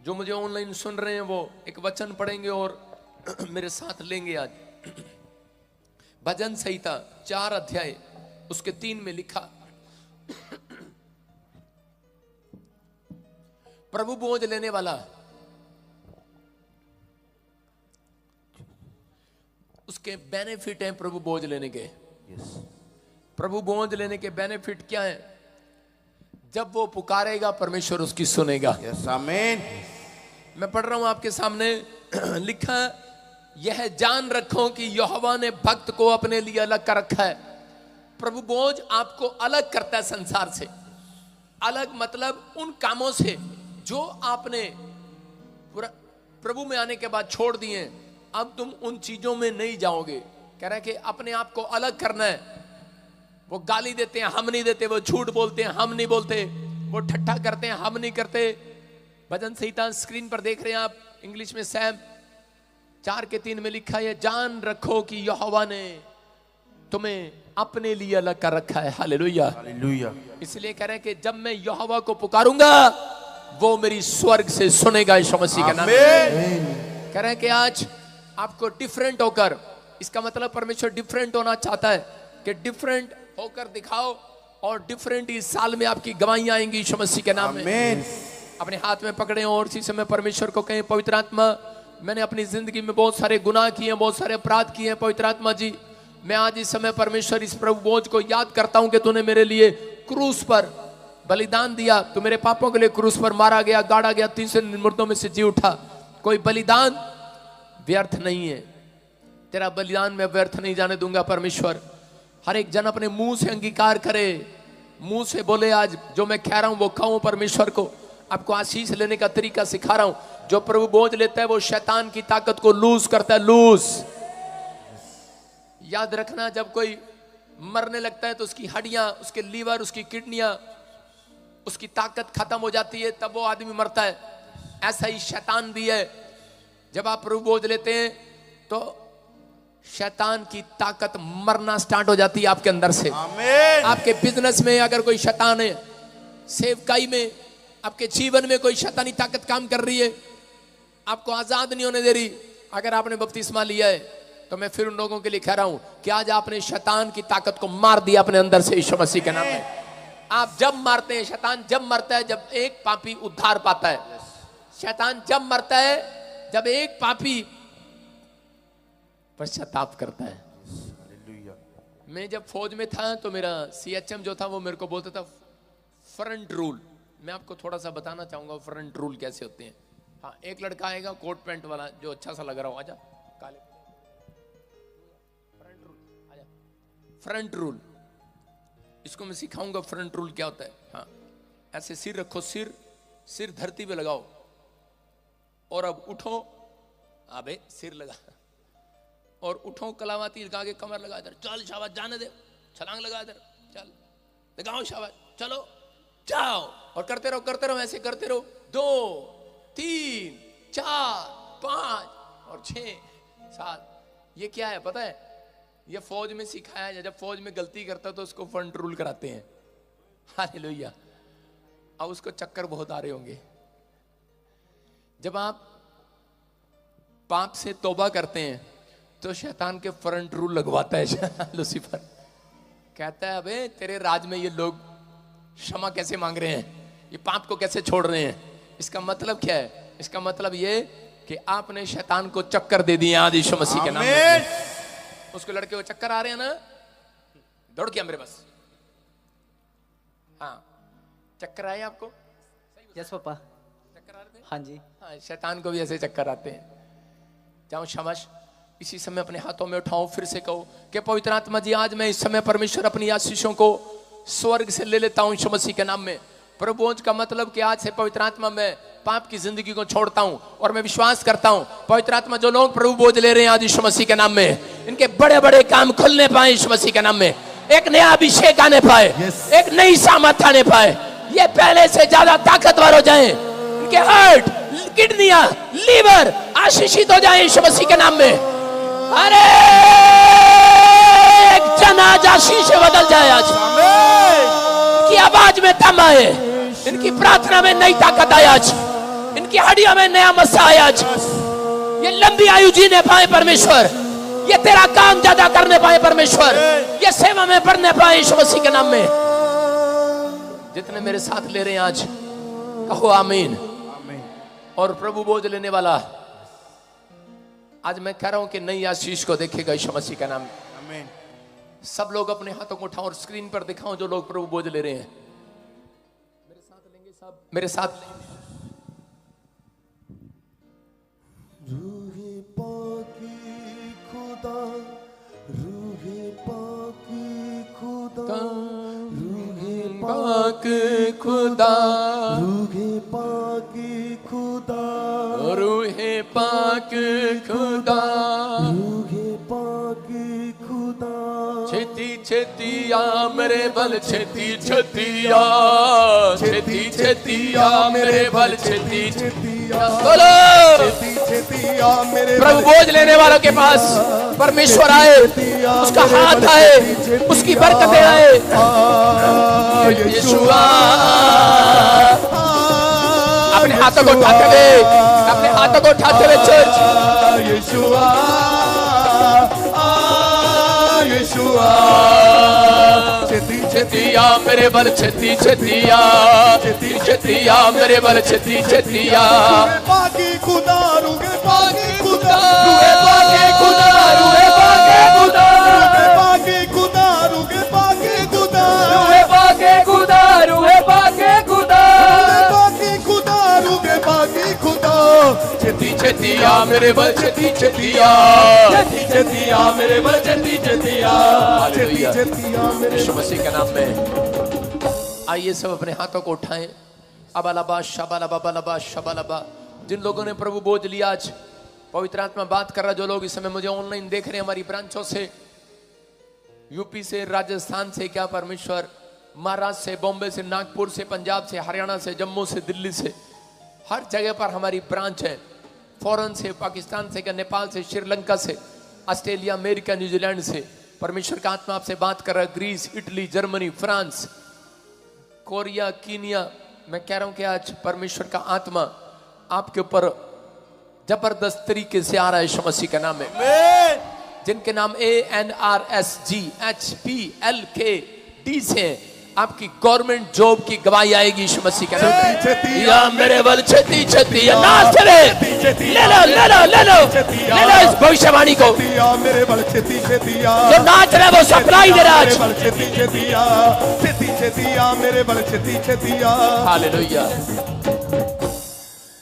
जो मुझे ऑनलाइन सुन रहे हैं वो एक वचन पढ़ेंगे और मेरे साथ लेंगे आज। भजन संहिता 4 अध्याय उसके 3 में लिखा, प्रभु बोझ लेने वाला, उसके बेनिफिट हैं प्रभु बोझ लेने के। प्रभु बोझ लेने के बेनिफिट क्या है? जब वो पुकारेगा परमेश्वर उसकी सुनेगा। आमीन। मैं पढ़ रहा हूं आपके सामने, लिखा, यह जान रखो कि यहोवा ने भक्त को अपने लिए अलग कर रखा है। प्रभु बोझ आपको अलग करता है संसार से। अलग मतलब उन कामों से जो आपने प्रभु में आने के बाद छोड़ दिए। अब तुम उन चीजों में नहीं जाओगे। कह रहा है कि अपने आप को अलग करना है। वो गाली देते हैं, हम नहीं देते। वो झूठ बोलते हैं, हम नहीं बोलते। वो ठट्ठा करते हैं, हम नहीं करते। भजन संहिता स्क्रीन पर देख रहे हैं आप, इंग्लिश में सैम 4 के 3 में लिखा है, जान रखो कि यहोवा ने तुम्हें अपने लिए अलग कर रखा है। Hallelujah, hallelujah. इसलिए कह रहे हैं कि जब मैं यहोवा को पुकारूंगा वो मेरी स्वर्ग से सुनेगा। यीशु मसीह के नाम में कह रहे हैं कि आज आपको डिफरेंट होकर, इसका मतलब परमेश्वर डिफरेंट होना चाहता है कि डिफरेंट होकर दिखाओ और डिफरेंट इस साल में आपकी गवाहियां आएंगी यीशु मसीह के नाम में। अपने हाथ में पकड़े और इसी समय परमेश्वर को कहें, पवित्र आत्मा, मैंने अपनी जिंदगी में बहुत सारे गुनाह किए हैं, बहुत सारे अपराध किए हैं। पवित्र आत्मा जी, मैं आज इस समय परमेश्वर इस प्रभु बोझ को याद करता हूं कि तूने मेरे लिए क्रूस पर बलिदान दिया। तू मेरे पापों के लिए क्रूस पर मारा गया, गाड़ा गया, 3 मुर्दों में से जी उठा। कोई बलिदान व्यर्थ नहीं है। तेरा बलिदान मैं व्यर्थ नहीं जाने दूंगा। परमेश्वर, हर एक जन अपने मुंह से अंगीकार करे, मुंह से बोले, आज जो मैं कह रहा हूं वो खाऊं। परमेश्वर को आपको आशीष लेने का तरीका सिखा रहा हूं। जो प्रभु बोझ लेता है वो शैतान की ताकत को लूज करता है। लूज, याद रखना, जब कोई मरने लगता है तो उसकी हड्डियां, उसके लीवर, उसकी किडनियां, उसकी ताकत खत्म हो जाती है, तब वो आदमी मरता है। ऐसा ही शैतान भी है। जब आप प्रभु बोझ लेते हैं तो शैतान की ताकत मरना स्टार्ट हो जाती है आपके अंदर से। आमीन। आपके बिजनेस में अगर कोई शैतान है, सेवकाई में, आपके जीवन में कोई शैतानी ताकत काम कर रही है, आपको आजाद नहीं होने दे रही। अगर आपने बपतिस्मा लिया है तो मैं फिर उन लोगों के लिए कह रहा हूं कि आज आपने शैतान की ताकत को मार दिया अपने अंदर से यीशु मसीह के नाम में। आप जब मारते हैं, शैतान जब मरता है जब एक पापी उद्धार पाता है। शैतान जब मरता है जब एक पापी पश्चाताप करता है। मैं जब फौज में था तो मेरा CHM जो था वो मेरे को बोलता था फ्रंट रूल। मैं आपको थोड़ा सा बताना चाहूंगा फ्रंट रूल कैसे होते हैं। हाँ, एक लड़का आएगा कोट पैंट वाला जो अच्छा सा लग रहा हो, आजा काले, फ्रंट रूल, आजा। फ्रंट रूल, इसको मैं सिखाऊंगा फ्रंट रूल क्या होता है। हाँ, ऐसे सिर रखो, सिर धरती पे लगाओ और अब उठो। अबे सिर लगा और उठो, कलावाती लगा के कमर लगा इधर, चल शाबाश, जाने दे, छलांग लगा इधर, चल लगाओ शाबाश, चलो जाओ, और करते रहो, ऐसे करते रहो। 2 3 4 5 और 6 7। ये क्या है पता है? ये फौज में सिखाया है। जब फौज में गलती करता तो उसको फ्रंट रूल कराते हैं। हालेलुया। अब उसको चक्कर बहुत आ रहे होंगे। जब आप पाप से तौबा करते हैं तो शैतान के फ्रंट रूल लगवाता है लूसीफर। कहता है, अबे तेरे राज में ये लोग क्षमा कैसे मांग रहे हैं, ये पाप को कैसे छोड़ रहे हैं? इसका मतलब क्या है? इसका मतलब ये कि आपने शैतान को चक्कर दे दिए आज यीशु मसीह के नाम में। उसको लड़के को चक्कर आ रहे हैं ना, दौड़ के मेरे पास। हाँ, चक्कर आए आपको? Yes papa. चक्कर आ रहे थे? हाँ जी। हाँ, शैतान को भी ऐसे चक्कर आते हैं। जाओ शाबाश, इसी समय अपने हाथों में उठाओ, फिर से कहो कि पवित्र आत्मा जी, आज मैं इस समय परमेश्वर अपनी आशीषों को स्वर्ग से ले लेता हूं यीशु मसीह के नाम में। प्रभु का मतलब कि आज से पवित्र आत्मा मैं पाप की जिंदगी को छोड़ता हूं और मैं विश्वास करता हूं पवित्र आत्मा, जो लोग प्रभु बोझ ले रहे हैं आज यीशु मसीह के नाम में, इनके बड़े बड़े काम खुलने पाए यीशु मसीह के नाम में। एक नया अभिषेक आने पाए, एक नई सामर्थ आने पाए, ये पहले से ज्यादा ताकतवर हो जाए। इनके हार्ट, किडनियां, लीवर आशीषित हो जाए यीशु मसीह के नाम में। अरे एक जन आज आशीष से बदल जाए। आज की आवाज में दम आए, इनकी प्रार्थना में नई ताकत आए। आज इनकी हड्डियों में नया मस्सा आए आज, ये लंबी आयु जीने पाए परमेश्वर, ये तेरा काम ज्यादा करने पाए परमेश्वर, ये सेवा में बढ़ने पाए यीशु मसीह के नाम में। जितने मेरे साथ ले रहे हैं आज कहो आमीन। और प्रभु बोझ लेने वाला आज मैं कह रहा हूं कि नई आशीष को देखेगा यीशु मसीह का नाम में। आमीन। सब लोग अपने हाथों को उठाओ और स्क्रीन पर दिखाओ जो लोग प्रभु बोझ ले रहे हैं। मेरे साथ लेंगे सब, मेरे साथ रूहे पाकी खुदा, रूहे पाकी खुदा, रूहे पाक खुदा, रूहे पाकी खुदा, रूहे पाक खुदा, रूहे पाकी खुदा, छेती छेती आ मेरे बल, छेती छेती आ, छेती छेती आ मेरे बल, छेती छेती आ, बोलो प्रभु बोझ लेने वालों के पास परमेश्वर आए, उसका हाथ आए, उसकी बरकतें आए। यीशुआ अपने हाथों को उठाते हुए, अपने हाथों को उठाते हुए चर्च, यीशुआ यीशुआ, छेती छेती आ मेरे बल, छेती छेती आ, छेती छेती आ मेरे बल, छेती छेती आ, पाकी खुदा, रूहे पाकी खुदा, रूहे पाके खुदा, रूहे पाके खुदा, रूहे पाकी खुदा, रूहे पाकी खुदा, रूहे पाके खुदा, रूहे पाके खुदा, रूहे पाकी खुदा, रूहे पाकी खुदा, छेती छेती आ मेरे बल, छेती छेती आ, छेती छेती आ मेरे बल, छेती छेती आ। हालेलुया, यीशु मसीह के नाम में। आइए सब अपने हाथों को उठाएं। अबालबा शबालबा बलबा शबालबा। जिन लोगों ने प्रभु बोझ लिया आज पवित्र आत्मा बात कर रहा, जो लोग इस समय मुझे ऑनलाइन देख रहे हैं हमारी ब्रांचों से, यूपी से, राजस्थान से, क्या परमेश्वर, महाराष्ट्र से, बॉम्बे से, नागपुर से, पंजाब से, हरियाणा से, जम्मू से, दिल्ली से, हर जगह पर हमारी ब्रांच है। फॉरेन से, पाकिस्तान से, नेपाल से, श्रीलंका से, ऑस्ट्रेलिया, अमेरिका, न्यूजीलैंड से परमेश्वर का आत्मा आपसे बात कर रहा है। Greece, Italy, Germany, France, Korea, Kenya. मैं कह रहा हूं कि आज परमेश्वर का आत्मा आपके ऊपर जबरदस्त तरीके से आ रहा है यीशु मसीह के नाम में। जिनके नाम ANRSGHPLKD से आपकी गवर्नमेंट जॉब की गवाही आएगी यीशु मसीह के नाम में। या मेरे बल छेती छेती नाच चले, ले लो ले लो ले लो ले लो इस भविष्यवाणी को। मेरे बल छेती छेती आ, जो नाच रहे वो सप्लाई दे रहा है आज। छेती छेती आ, छेती छेती आ मेरे बल, छेती छेती आ। हालेलुया।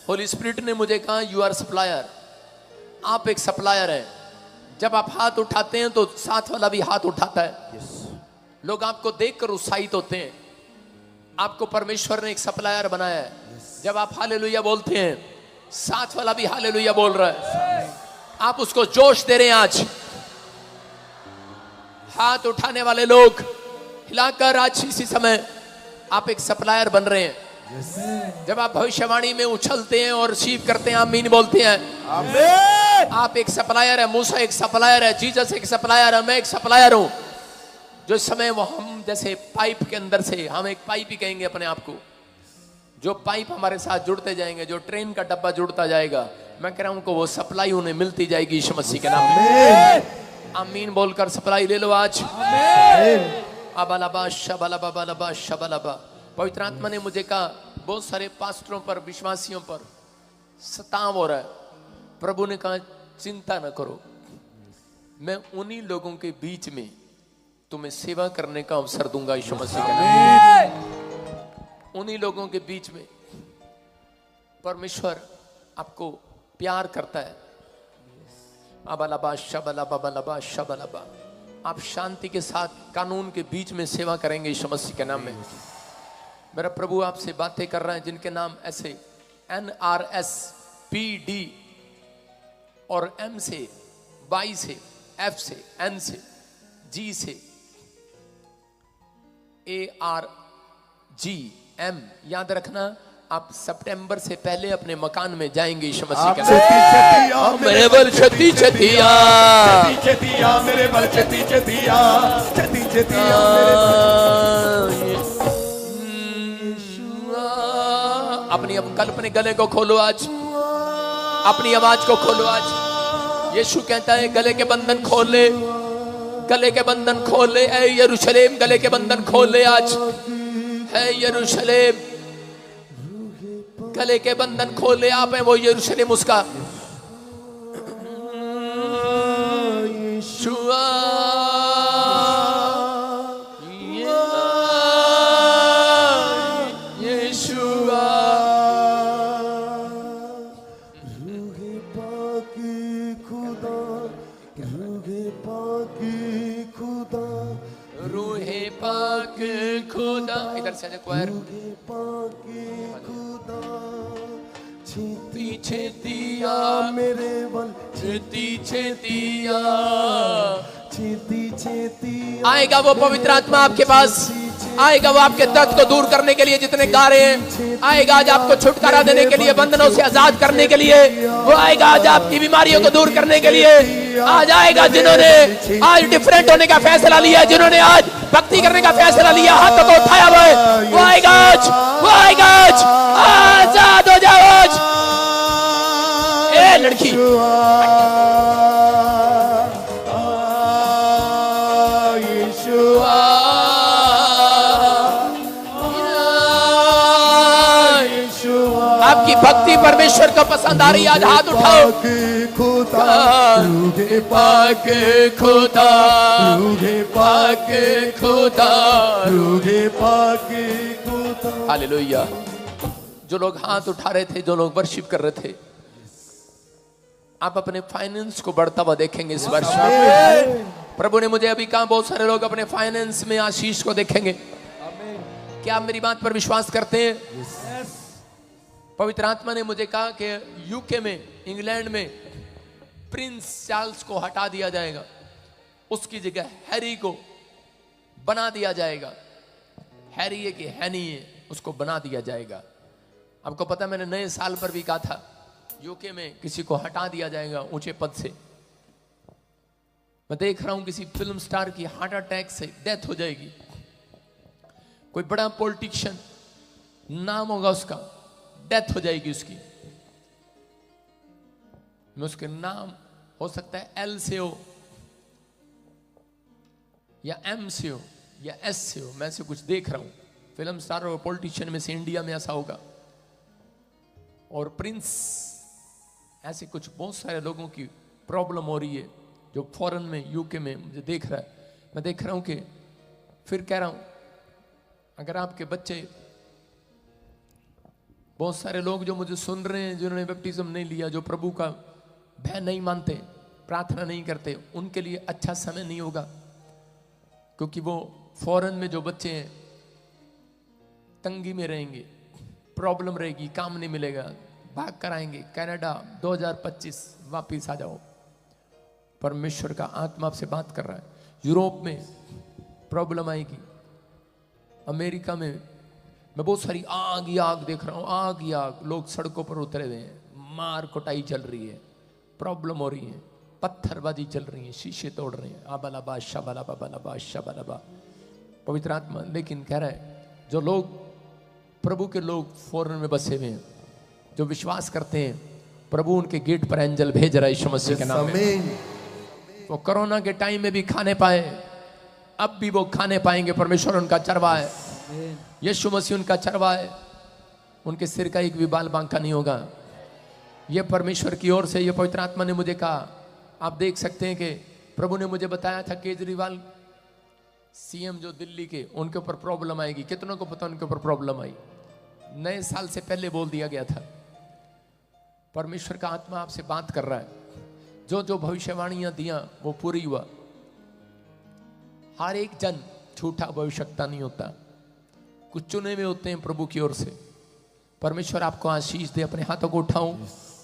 होली स्पिरिट ने मुझे कहा यू आर सप्लायर, आप एक सप्लायर हैं। जब आप हाथ उठाते हैं तो साथ वाला भी हाथ उठाता है। लोग आपको देखकर उत्साहित होते हैं। आपको परमेश्वर ने एक सप्लायर बनाया है। जब आप हालेलुया बोलते हैं साथ वाला भी हालेलुया बोल रहा है। आप उसको जोश दे रहे हैं आज। हाथ उठाने वाले लोग हिलाकर आज इसी समय आप एक सप्लायर बन रहे हैं। जब आप भविष्यवाणी में उछलते हैं और रिसीव करते हैं, आमीन बोलते हैं, आमीन। आप एक सप्लायर है। मूसा एक सप्लायर है, जीसस एक सप्लायर है, मैं एक सप्लायर हूं। जो इस समय वो हम जैसे पाइप के अंदर से, हम एक पाइप ही कहेंगे अपने आप को, जो पाइप हमारे साथ जुड़ते जाएंगे, जो ट्रेन का डब्बा जुड़ता जाएगा, मैं कह रहा हूं उनको वो सप्लाई उन्हें मिलती जाएगी यीशु मसीह के नाम में। आमीन बोलकर सप्लाई ले लो आज। अबालबा शबालबा बलबा शबालबा। पवित्र आत्मा ने मुझे कहा बहुत सारे पास्टरों पर, विश्वासियों पर सताव हो रहा है। प्रभु ने कहा चिंता न करो, मैं उन्हीं लोगों के बीच में तुम्हें सेवा करने का अवसर दूंगा यीशु मसीह के नाम में। उन्हीं लोगों के बीच में परमेश्वर आपको प्यार करता है। अबालबा शबालबा बलबा शबालबा। आप शांति के साथ कानून के बीच में सेवा करेंगे यीशु मसीह के नाम में। मेरा प्रभु आपसे बातें कर रहा है जिनके नाम ऐसे NRSPD और M से, Y से, F से, N से, G से, ARGM। याद रखना, आप सितंबर से पहले अपने मकान में जाएंगे यीशु मसीह के नाम। मेरे बल छती छतिया, मेरे बल छती छतिया, छती छतिया। अपनी कल अपने गले को खोलो आज, अपनी आवाज को खोलो आज। यीशु कहता है गले के बंधन खोल ले, गले के बंधन खोल ले। ऐ यरूशलेम गले के बंधन खोल ले आज। है यरूशलेम गले के बंधन खोल ले। आप है वो यरूशलेम उसका। रूहे पाक खुदा, इधर से क्वायर। छेती छेतिया मेरे बल, छेती छेतिया, छेती छेतिया। आएगा वो पवित्र आत्मा आपके पास, आएगा वो आपके दर्द को दूर करने के लिए जितने गा रहे हैं। आएगा आज आपको छुटकारा देने के लिए, बंधनों से आजाद करने के लिए। वो आएगा आज आपकी बीमारियों को दूर करने के लिए। आज आएगा जिन्होंने आज डिफरेंट होने का फैसला लिया, जिन्होंने आज भक्ति करने का फैसला लिया, हाथों को उठाया हुआ है, वो आएगा आज, वो आएगा आज। आजाद हो जाओ आज। ए लड़की आपकी भक्ति परमेश्वर को पसंद आ रही है, आज हाथ उठाओ। रूहे पाक खुदा, रूहे पाक खुदा, रूहे पाक खुदा। हालेलुया। जो लोग हाथ उठा रहे थे, जो लोग वर्शिप कर रहे थे, आप अपने फाइनेंस को बढ़ता हुआ देखेंगे इस वर्ष में। प्रभु ने मुझे अभी कहा बहुत सारे लोग अपने फाइनेंस में आशीष को देखेंगे। क्या आप मेरी बात पर विश्वास करते हैं? पवित्र आत्मा ने मुझे कहा कि यूके में, इंग्लैंड में प्रिंस चार्ल्स को हटा दिया जाएगा, उसकी जगह हैरी को बना दिया जाएगा। हैरी है कि हैनी है, उसको बना दिया जाएगा। आपको पता, मैंने नए साल पर भी कहा था यूके में किसी को हटा दिया जाएगा ऊंचे पद से। मैं देख रहा हूं किसी फिल्म स्टार की हार्ट अटैक से डेथ हो जाएगी। कोई बड़ा पॉलिटिशियन नाम होगा उसका, डेथ हो जाएगी उसकी। मैं उसके नाम हो सकता है एल से हो या एम से हो या एस से हो, मैं से कुछ देख रहा हूं। फिल्म स्टार और पॉलिटिशियन में से इंडिया में ऐसा होगा। और प्रिंस, ऐसे कुछ बहुत सारे लोगों की प्रॉब्लम हो रही है जो फॉरेन में, यूके में मुझे देख रहा है। मैं देख रहा हूं कि फिर कह रहा हूं, अगर आपके बच्चे, बहुत सारे लोग जो मुझे सुन रहे हैं, जिन्होंने बैप्टिज्म नहीं लिया, जो प्रभु का भय नहीं मानते, प्रार्थना नहीं करते, उनके लिए अच्छा समय नहीं होगा। क्योंकि वो फॉरेन में जो बच्चे हैं तंगी में रहेंगे, प्रॉब्लम रहेगी, काम नहीं मिलेगा, भाग कर आएंगे। कनाडा 2025 वापिस आ जाओ। परमेश्वर का आत्मा आपसे बात कर रहा है। यूरोप में प्रॉब्लम आएगी। अमेरिका में मैं बहुत सारी आग ही आग देख रहा हूँ, आग ही आग। लोग सड़कों पर उतरे हुए हैं, मार कुटाई चल रही है, प्रॉब्लम हो रही है, पत्थरबाजी चल रही है, शीशे तोड़ रहे हैं। आबालाबा शाबालाबा बालाबा शाबालाबा। पवित्र आत्मा लेकिन कह रहा है, जो लोग प्रभु के लोग फॉरेन में बसे हुए हैं, जो विश्वास करते हैं, प्रभु उनके गेट पर एंजल भेज रहा है यीशु मसीह के नाम में। वो कोरोना के टाइम में भी खाने पाए, अब भी वो खाने पाएंगे। परमेश्वर उनका चरवा है, यीशु मसीह उनका चरवा है। उनके सिर का एक भी बाल बांका नहीं होगा। ये परमेश्वर की ओर से, ये पवित्र आत्मा ने मुझे कहा। आप देख सकते हैं कि प्रभु ने मुझे बताया था केजरीवाल सीएम जो दिल्ली के, उनके ऊपर प्रॉब्लम आएगी। कितनों को पता उनके ऊपर प्रॉब्लम आई? नए साल से पहले बोल दिया गया था। परमेश्वर का आत्मा आपसे बात कर रहा है। जो जो भविष्यवाणियां दिया वो पूरी हुआ। हर एक जन झूठा भविष्यवक्ता नहीं होता, कुछ चुने हुए होते हैं प्रभु की ओर से। परमेश्वर आपको आशीष दे। अपने हाथों को उठाऊं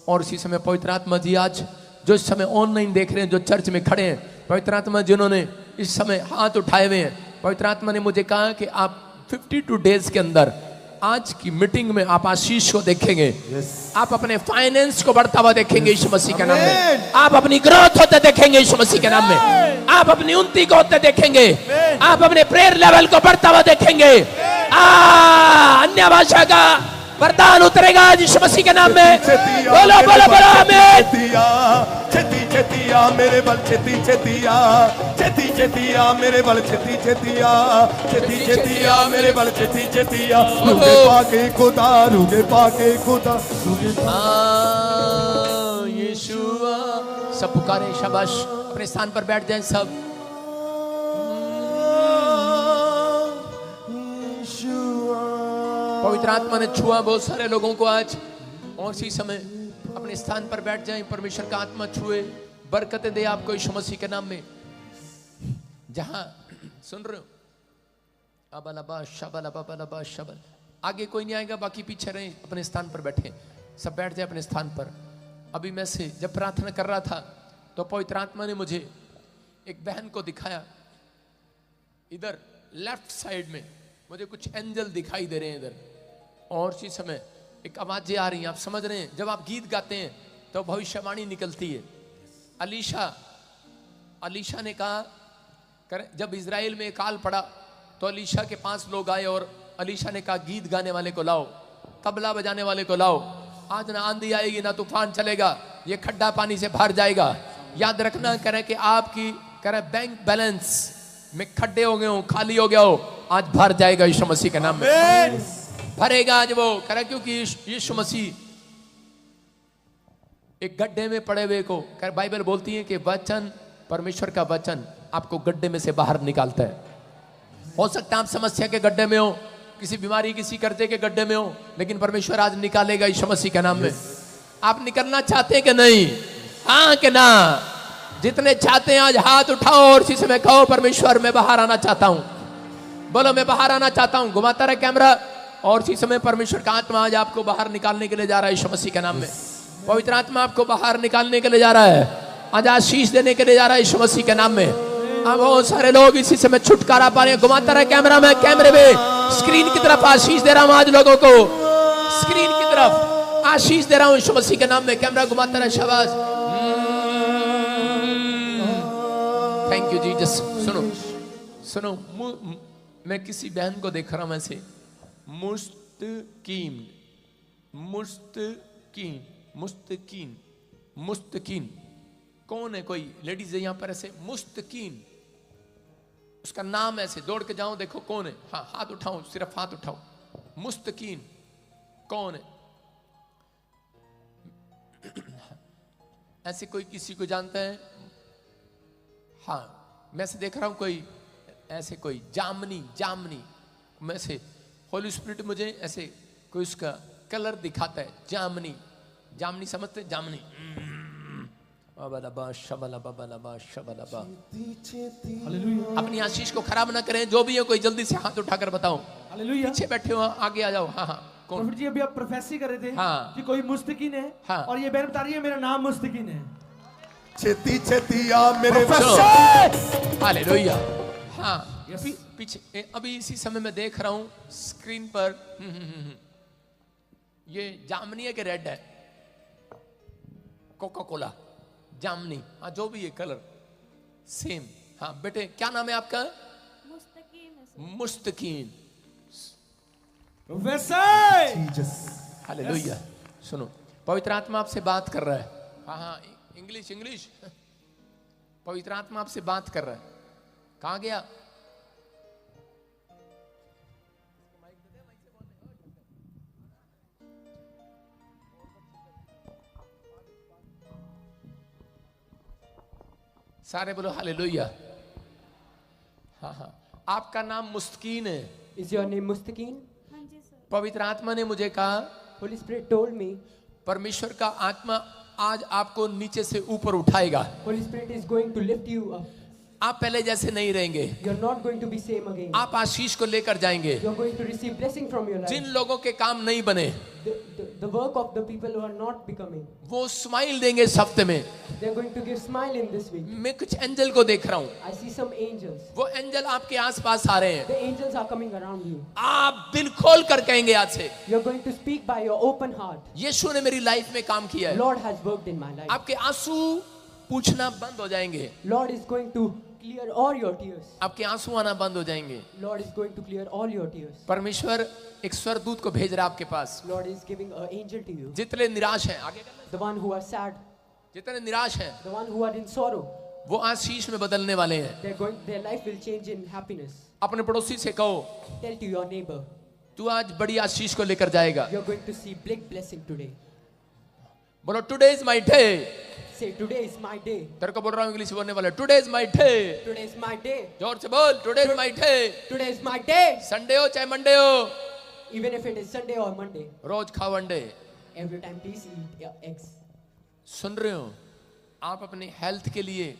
और इसी समय पवित्र आत्मा जी, आज जो इस समय ऑनलाइन देख रहे हैं, जो चर्च में खड़े हैं, पवित्र आत्मा जिन्होंने इस समय हाथ उठाए हुए हैं, पवित्र आत्मा ने मुझे कहा कि आप 52 डेज के अंदर आज की मीटिंग में आप आशीष को देखेंगे। आप अपने फाइनेंस को बढ़ता हुआ देखेंगे यीशु मसीह के नाम में। आप अपनी ग्रोथ होते देखेंगे यीशु मसीह के नाम में। आप अपनी उन्नति को होते देखेंगे। आप अपने प्रेयर लेवल को बढ़ता हुआ देखेंगे। अन्य भाषा का वरदान उतरेगा आज यीशु मसीह के नाम में। छेती आ बोलो बोलो बोलो आमीन। छेती आ, छेती छेती आ मेरे बल छेती छेती आ, छेती छेती आ मेरे बल छेती छेती आ, छेती छेती आ मेरे बल छेती छेती आ। रुके पाके खुदा, रुके पाके खुदा, रुके यीशुआ। सब पुकारे शाबाश, अपने स्थान पर बैठ जाएं सब। पवित्र आत्मा ने छुआ बहुत सारे लोगों को आज, और इसी समय अपने स्थान पर बैठ जाएं। परमेश्वर का आत्मा छुए, बरकतें दे आपको यीशु मसीह के नाम में। जहां सुन रहे हो अबलबा शबलबा शबल, आगे कोई नहीं आएगा, बाकी पीछे रहे, अपने स्थान पर बैठे, सब बैठ जाए अपने स्थान पर। अभी मैं से जब प्रार्थना कर रहा था तो पवित्र आत्मा ने मुझे एक बहन को दिखाया। इधर लेफ्ट साइड में मुझे कुछ एंजल दिखाई दे रहे हैं इधर, और इसी समय एक आवाजें आ रही हैं। आप समझ रहे हैं, जब आप गीत गाते हैं तो भविष्यवाणी निकलती है। अलीशा ने कहा, जब इजराइल में अकाल पड़ा तो अलीशा के पास लोग आए और अलीशा ने कहा गीत गाने वाले को लाओ, तबला बजाने वाले को लाओ। आज ना आंधी आएगी ना तूफान चलेगा, ये खड्डा पानी से भर जाएगा। याद रखना करें कि आपकी बैंक बैलेंस में खड्डे हो गए हो, खाली हो गया हो, आज भर जाएगा यीशु मसीह के नाम में। भरेगा आज वो, करे क्योंकि यीशु मसीह एक गड्ढे में पड़े हुए को, बाइबल बोलती है कि वचन, परमेश्वर का वचन आपको गड्ढे में से बाहर निकालता है। हो सकता है आप समस्या के गड्ढे में हो, किसी बीमारी, किसी कर्जे के गड्ढे में हो, लेकिन परमेश्वर आज निकालेगा यीशु मसीह के नाम में। आप निकलना चाहते हैं कि नहीं? हाँ कि ना? जितने चाहते हैं आज हाथ उठाओ और इसी समय कहो, परमेश्वर मैं बाहर आना चाहता हूं। बोलो मैं बाहर आना चाहता हूं। घुमाता रहे कैमरा। और इसी समय परमेश्वर का आत्मा आज आपको बाहर निकालने के लिए जा रहा है यीशु मसीह के नाम में। पवित्र आत्मा आपको बाहर निकालने के लिए जा रहा है, आज आशीष देने के लिए जा रहा है यीशु मसीह के नाम में। अब बहुत सारे लोग इसी समय छुटकारा पा रहे हैं। घुमाता रहे कैमरा में, कैमरे में, स्क्रीन की तरफ आशीष दे रहा हूं आज लोगों को, स्क्रीन की तरफ आशीष दे रहा हूं यीशु मसीह के नाम में। कैमरा घुमाता रहे, शाबाश, थैंक यू जीसस। सुनो सुनो, मैं किसी बहन को देख रहा हूं ऐसे, मुस्तकीन मुस्तकीन मुस्तकीन मुस्तकीन। कौन है? कोई लेडीज है यहाँ पर ऐसे, मुस्तकीन, उसका नाम ऐसे, दौड़ के जाओ देखो कौन है। हाँ, हाथ उठाओ, सिर्फ हाथ उठाओ। मुस्तकीन कौन है? ऐसे कोई किसी को जानता है? हाँ, मैं से देख रहा हूं कोई ऐसे, कोई जामनी, जामनी में से होली स्पिरिट मुझे ऐसे कोई उसका कलर दिखाता है। जामनी, जामनी समझते? जामनी। अपनी आशीष को खराब ना करें। जो भी है कोई जल्दी से हाथ उठाकर बताओ। पीछे बैठे हो, आगे आ जाओ। हाँ हाँ, कौन जी? अभी आप प्रोफेसी कर रहे थे। हाँ, कि कोई मुस्तकीन है। हाँ, और ये बहन बता रही है मेरा नाम मुस्तकीन है। छेती छेती आ मेरे हालेलुया। हाँ, पीछे अभी इसी समय में देख रहा हूं स्क्रीन पर, ये जामनी है कि रेड है? कोका कोला जामनी। हाँ, जो भी है कलर सेम। हाँ बेटे, क्या नाम है आपका? मुस्तकीन। मुस्तकीन। हालेलुया। सुनो, पवित्र आत्मा आपसे बात कर रहा है। हाँ हाँ, इंग्लिश इंग्लिश। पवित्र आत्मा आपसे बात कर रहा है। कहाँ गया? सारे बोलो हालेलुया। हाँ हाँ, आपका नाम मुस्तकीन है। Is your name Mustaqeen? हाँ जी सर। पवित्र आत्मा ने मुझे कहा, Holy Spirit told me, परमेश्वर का आत्मा आज आपको नीचे से ऊपर उठाएगा। Holy Spirit is going to lift you up. आप पहले जैसे नहीं रहेंगे। You're not going to be same again. आप आशीष को लेकर जाएंगे। You're going to receive blessing from your life. जिन लोगों के काम नहीं बने, The work of the people who are not becoming, वो स्माइल देंगे इस हफ्ते में। they're going to give smile in this week. मैं कुछ एंजल को देख रहा हूँ। I see some angels. वो एंजल आपके आसपास आ रहे हैं। The angels are coming around you. आप दिल खोल कर कहेंगे आज से, You're going to speak by your open heart. यीशु ने मेरी लाइफ में काम किया है। Lord has worked in my life. आपके आंसू पूछना बंद हो जाएंगे। Lord is going to clear all your tears. आपके आंसू आना बंद हो जाएंगे। Lord is going to clear all your tears. परमेश्वर एक स्वर्गदूत को भेज रहा है आपके पास। Lord is giving an angel to you. जितने निराश हैं, आगे The one who are sad, जितने निराश हैं, the one who are in sorrow, वो आशीष में बदलने वाले हैं। their life will change in happiness. अपने पड़ोसी से कहो, Tell to your neighbor, तू आज बड़ी आशीष को लेकर जाएगा। you're going to see big blessing today. बोलो today is my day. Say, today is my day. तेरे को बोल रहा हूँ इंग्लिश बोलने वाले, today is my day. Today is my day. जोर से बोल, today is my day. Today is my day. Sunday हो चाहे मंडे हो, Even if it is Sunday or Monday. रोज खाओ अंडे। Every time please eat eggs. सुन रहे हो? आप अपनी हेल्थ के लिए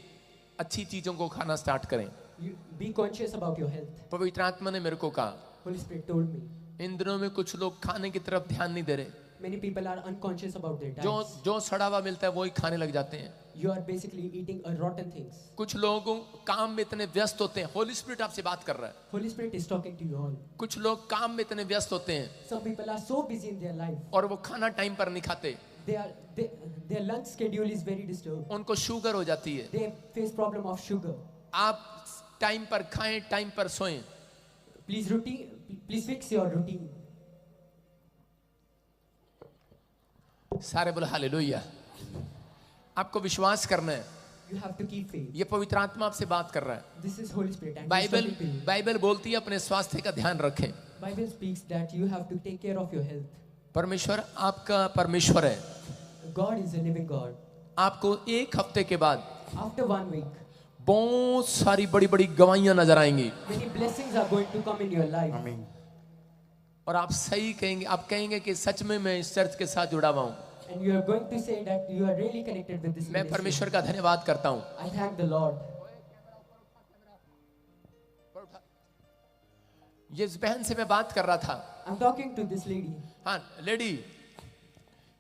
अच्छी चीजों को खाना स्टार्ट करें। You be conscious about your health. पवित्र आत्मा ने मेरे को कहा, Holy Spirit told me. इन दिनों में कुछ लोग खाने की तरफ ध्यान नहीं दे रहे। Many people are unconscious about their जो diets. जो सड़ा हुआ मिलता है वही खाने लग जाते हैं। You are basically eating a rotten things. कुछ लोगों काम में इतने व्यस्त होते हैं। होली स्पिरिट आपसे बात कर रहा है। Holy Spirit is talking to you all. कुछ लोग काम में इतने व्यस्त होते हैं Some people are so busy in their life. और वो खाना टाइम पर नहीं खाते। Their lunch schedule is very disturbed. उनको शुगर हो जाती है। They face problem of sugar. आप टाइम पर खाएं, टाइम पर सोएं। Please fix your routine. सारे बोले हालेलुया। आपको विश्वास करना है। You have to keep faith. ये पवित्र आत्मा आपसे बात कर रहा है। This is Holy Spirit. And Bible he's talking to you. Bible बोलती है अपने स्वास्थ्य का ध्यान रखें। Bible speaks that you have to take care of your health. परमेश्वर आपका परमेश्वर है। God is a living God. आपको एक हफ्ते के बाद After 1 week, बहुत सारी बड़ी बड़ी गवाहियां नजर आएंगी। many blessings are going to come in your life. और आप सही कहेंगे, आप कहेंगे कि सच में मैं इस चर्च के साथ जुड़ा हुआ हूँ। And you are going to say that you are really connected with this मैं ministry. परमेश्वर का धन्यवाद करता हूँ। I thank the Lord. ये इस बहन से मैं बात कर रहा था। I'm talking to this lady, हाँ लेडी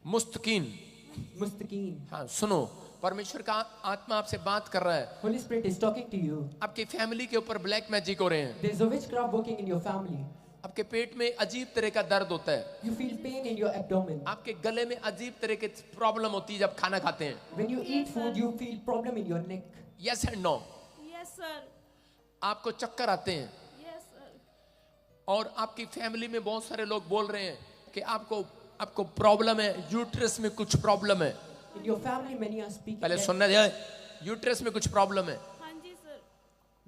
मुस्तकीन। Mustaqeen. हाँ सुनो, परमेश्वर का आत्मा आपसे बात कर रहा है। Holy Spirit is talking to you. आपकी फैमिली के ऊपर ब्लैक मैजिक हो रहे हैं। There is a witchcraft working in your family. आपके पेट में अजीब तरह का दर्द होता है। You feel pain in your abdomen. आपके गले में अजीब तरह की प्रॉब्लम होती है जब खाना खाते हैं। When you eat food, you feel problem in your neck. Yes and no. Yes, sir. आपको चक्कर आते हैं। Yes, sir. और आपकी फैमिली में बहुत सारे लोग बोल रहे हैं कि आपको प्रॉब्लम है, यूट्रस में कुछ प्रॉब्लम है। In your family, many are speaking. पहले that- सुनने दे, यूट्रस में कुछ प्रॉब्लम है। हाँ जी sir.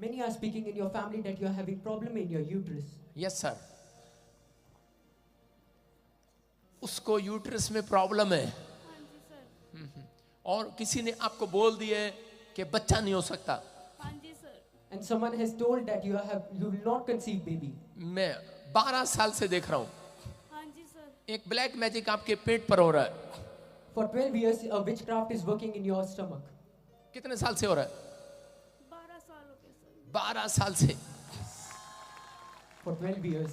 Many are speaking in your family that you are having problem in your uterus. Yes sir. उसको यूट्रस में प्रॉब्लम है हाँ जी सर। और किसी ने आपको बोल दिया है कि बच्चा नहीं हो सकता। हाँ जी sir. And someone has told that you will not conceive baby. मैं 12 साल से देख रहा हूँ हाँ जी सर। एक ब्लैक मैजिक आपके पेट पर हो रहा है। For 12 years, a witchcraft is working in your stomach. कितने साल से हो रहा है? 12 साल हो गए सर। 12 साल से। For 12 years.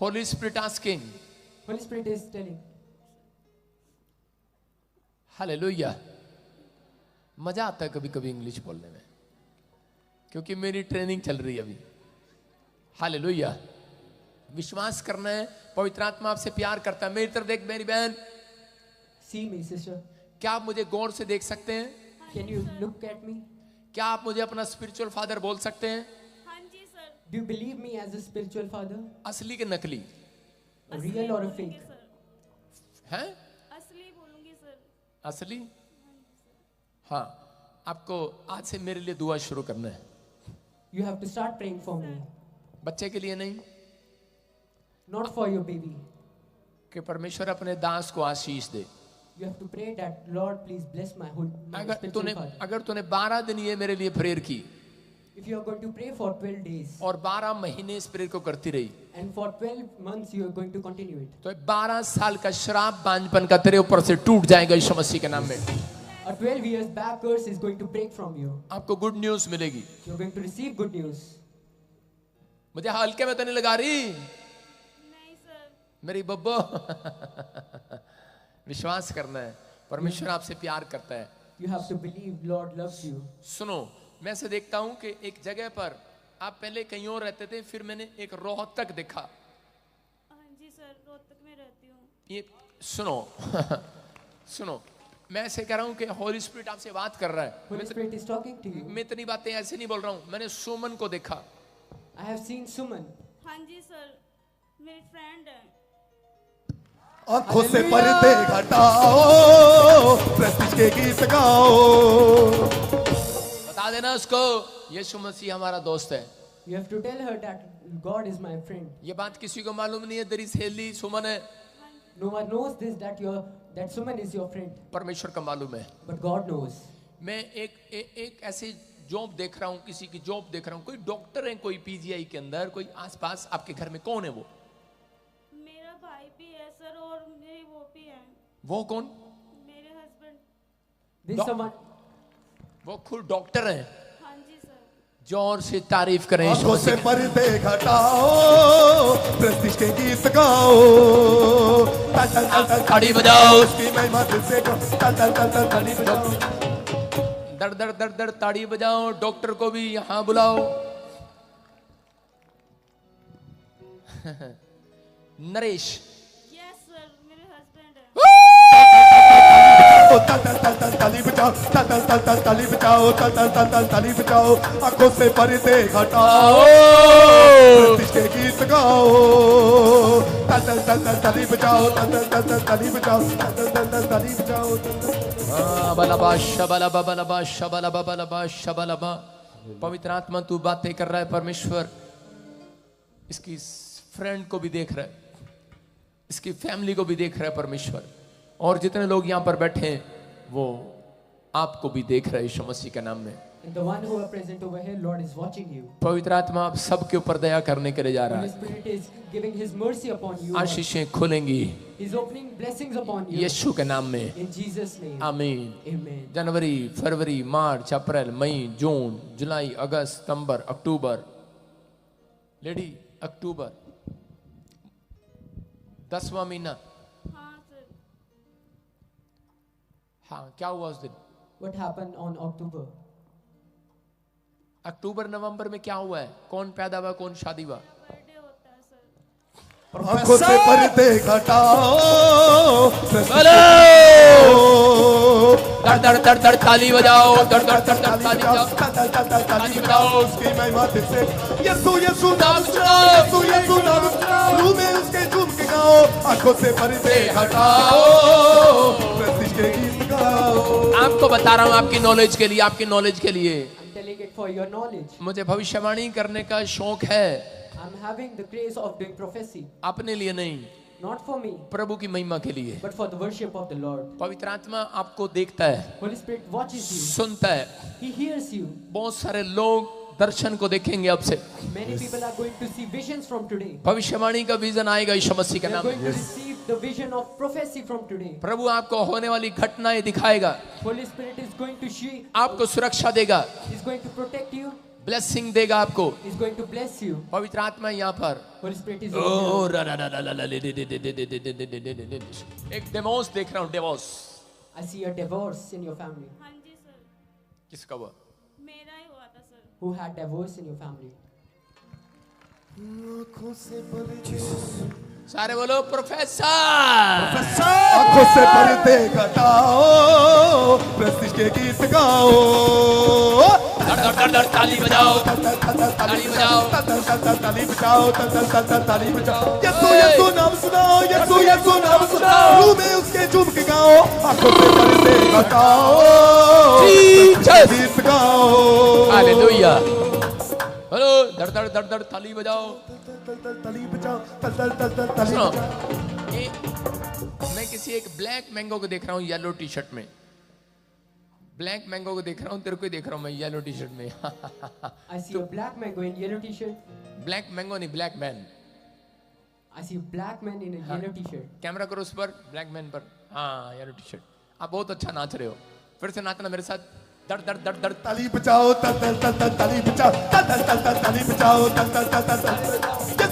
Holi spirit asking, Holy Spirit is telling. Hallelujah. मजा आता है कभी कभी इंग्लिश बोलने में, क्योंकि मेरी ट्रेनिंग चल रही है अभी। हालेलुया। विश्वास करना है, पवित्र आत्मा आपसे प्यार करता है। मेरी तरफ देख मेरी बहन। See me, sister. क्या आप मुझे गौर से देख सकते हैं? Can you look at me? क्या आप मुझे अपना स्पिरिचुअल फादर बोल सकते हैं? हाँ जी sir. Do you believe me as a spiritual father? असली के नकली A real or a बोलूंगी fake? सर। हैं? असली बोलूंगी सर। असली। हाँ, आपको आज से मेरे लिए दुआ शुरू करना है। You have to start praying for me. बच्चे के लिए नहीं, Not for your baby. कि परमेश्वर अपने दास को आशीष दे। You have to pray that Lord please bless my spiritual father. अगर तूने 12 दिन ये मेरे लिए प्रेयर की If you are going to pray for 12 days और 12 महीने इस प्रेयर को करती रही, and for 12 months you are going to continue it. तो 12 साल का श्राप बांझपन का तेरे ऊपर से टूट जाएगा यीशु मसीह के नाम में। A 12 years back curse is going to break from you. आपको गुड न्यूज मिलेगी। You are going to receive good news. मुझे हल्के में तो नहीं लगा रही नहीं सर। मेरी बब्बो। विश्वास करना है, परमेश्वर आपसे प्यार करता है। You have to believe Lord loves you. सुनो, मैं से देखता हूं कि एक जगह पर आप पहले कहीं और रहते थे, फिर मैंने एक रोहतक देखा। हाँ जी सर, रोहतक में रहती हूँ। ये सुनो सुनो, मैं ऐसे कह रहा हूं कि होली स्पिरिट आपसे बात कर रहा है। Holy Spirit is talking to you. मैं इतनी बातें ऐसे नहीं बोल रहा हूं, मैंने सुमन को देखा। I have seen Suman. हाँ जी सर, मेरी फ्रेंड है। आंखों से पर्दे हटाओ, प्रैक्टिस के गीत गाओ। बता देना उसको यीशु मसीह हमारा दोस्त है। You have to tell her that God is my friend. ये बात किसी को मालूम नहीं है, तेरी सहेली सुमन है, No one knows this that Suman is your friend, परमेश्वर का मालूम है। but God knows. मैं एक ऐसी जॉब देख रहा हूँ, किसी की जॉब देख रहा हूँ, कोई डॉक्टर है, कोई पीजीआई के अंदर, कोई आसपास आपके घर में कौन है वो? मेरा भाई भी है सर और मेरी वो भी है, वो कौन? मेरे हस्बैंड। This Doc- someone. वो खुद डॉक्टर है। हाँ जी सर। जोर से तारीफ करें यीशु आंखों से मसीह की। पर्दे हटाओ, प्रैक्टिस के गीत गाओ। ताड़ी बजाओ, उसकी महिमा दिल से गाओ। ताड़ी बजाओ। दर दर दर दर ताड़ी बजाओ, डॉक्टर को भी यहाँ बुलाओ। नरेश, यस सर, मेरे हस्बैंड है। ताली बजाओ, ताली बजाओ, ताली बजाओ। आंखों से पर्दे हटाओ, प्रैक्टिस के गीत गाओ। ताली बजाओ, ताली बजाओ, ताली बजाओ। बलबा शबलबा बलबा शबलबा बलबा शबलबा। पवित्र आत्मा तू बातें कर रहा है, परमेश्वर इसकी फ्रेंड को भी देख रहा है, इसकी फैमिली को भी देख रहा है परमेश्वर, और जितने लोग यहाँ पर बैठे हैं वो आपको भी देख रहे हैं यीशु मसीह के नाम में। And the one who are present over here, Lord is watching you. पवित्र आत्मा आप सबके ऊपर दया करने के लिए जा रहा Holy है। Spirit is giving His mercy upon you. आशीषें खुलेंगी He's opening blessings upon you. यीशु के नाम में, In Jesus' name. आमीन। Amen. जनवरी, फरवरी, मार्च, अप्रैल, मई, जून, जुलाई, अगस्त, सितंबर, अक्टूबर, लेडी अक्टूबर, 10वां महीना। हाँ सर। हाँ, क्या हुआ उस दिन? What happened on October? अक्टूबर नवंबर में क्या हुआ है? कौन पैदा हुआ, कौन शादी हुआ? बर्थडे होता है सर। आंखों से पर्दे हटाओ, दर दर दर दर ताली बजाओ, दर दर दर दर ताली बजाओ, ताली बजाओ। उसकी महिमा दिल से यीशु यीशु नाम सुनाओ, यीशु यीशु नाम सुनाओ। रूह में उसके झूम के गाओ। आंखों से पर्दे हटाओ, प्रैक्टिस के गीत गाओ। आपको बता रहा हूँ आपकी नॉलेज के लिए, आपकी नॉलेज के लिए। I'm telling it for your knowledge. मुझे भविष्यवाणी करने का शौक है, I'm having the grace of doing prophecy, अपने लिए नहीं, not for me, प्रभु की महिमा के लिए। but for the worship of the Lord. पवित्र आत्मा आपको देखता है, Holy Spirit watches you. सुनता है। He hears you. बहुत सारे लोग दर्शन को देखेंगे अब से। Many people are going to see visions from today. भविष्यवाणी का विजन आएगा यीशु मसीह के They are नाम going में। to receive the vision of prophecy from today. प्रभु आपको होने वाली घटनाएं दिखाएगा, Holy Spirit is going to see, आपको सुरक्षा देगा, is going to protect you, blessing देगा आपको। is going to bless you. पवित्र आत्मा यहाँ पर Holy Spirit is over here. ओ रा रा रा रा रा ला ले ले ले ले ले ले ले ले ले ले ले ले ले। एक डेमोस देख रहा हूँ, demos. I see a divorce in your family. हाँ जी सर, किसका हुआ? मेरा ही हुआ था sir. Who had divorce in your family? आंखों से पर्दे सारे बोलो प्रोफेसर। आंखों से पर्दे हटाओ, प्रैक्टिस के गीत गाओ। दर दर दर दर ताली बजाओ, ताली बजाओ। ताली बजाओ, ताली बजाओ। यीशु यीशु नाम सुनाओ, यीशु यीशु नाम सुनाओ। रूह में उसके झूम के गाओ। आंखों से पर्दे हटाओ, Jesus। गीत गाओ। हालेलुया। बोलो दर दर दर दर ताली बजाओ। ताली बजाओ, ताली सुनो, बजाओ। मैं किसी एक ब्लैक मैंगो को देख रहा हूँ येलो टी शर्ट में। ब्लैक मैंगो को देख रहा हूँ, तेरे को ही देख रहा हूँ मैं येलो टी शर्ट में। I see a black man in yellow t-shirt. Black mango नहीं, black man. I see a black man in a yellow t-shirt. Camera करो उस पर, ब्लैक मैन पर। हाँ, येलो टी शर्ट। आप बहुत अच्छा नाच रहे हो, फिर से नाचना मेरे साथ। दर दर दर दर ताली बजाओ, ताली बजाओ, ताली बजाओ।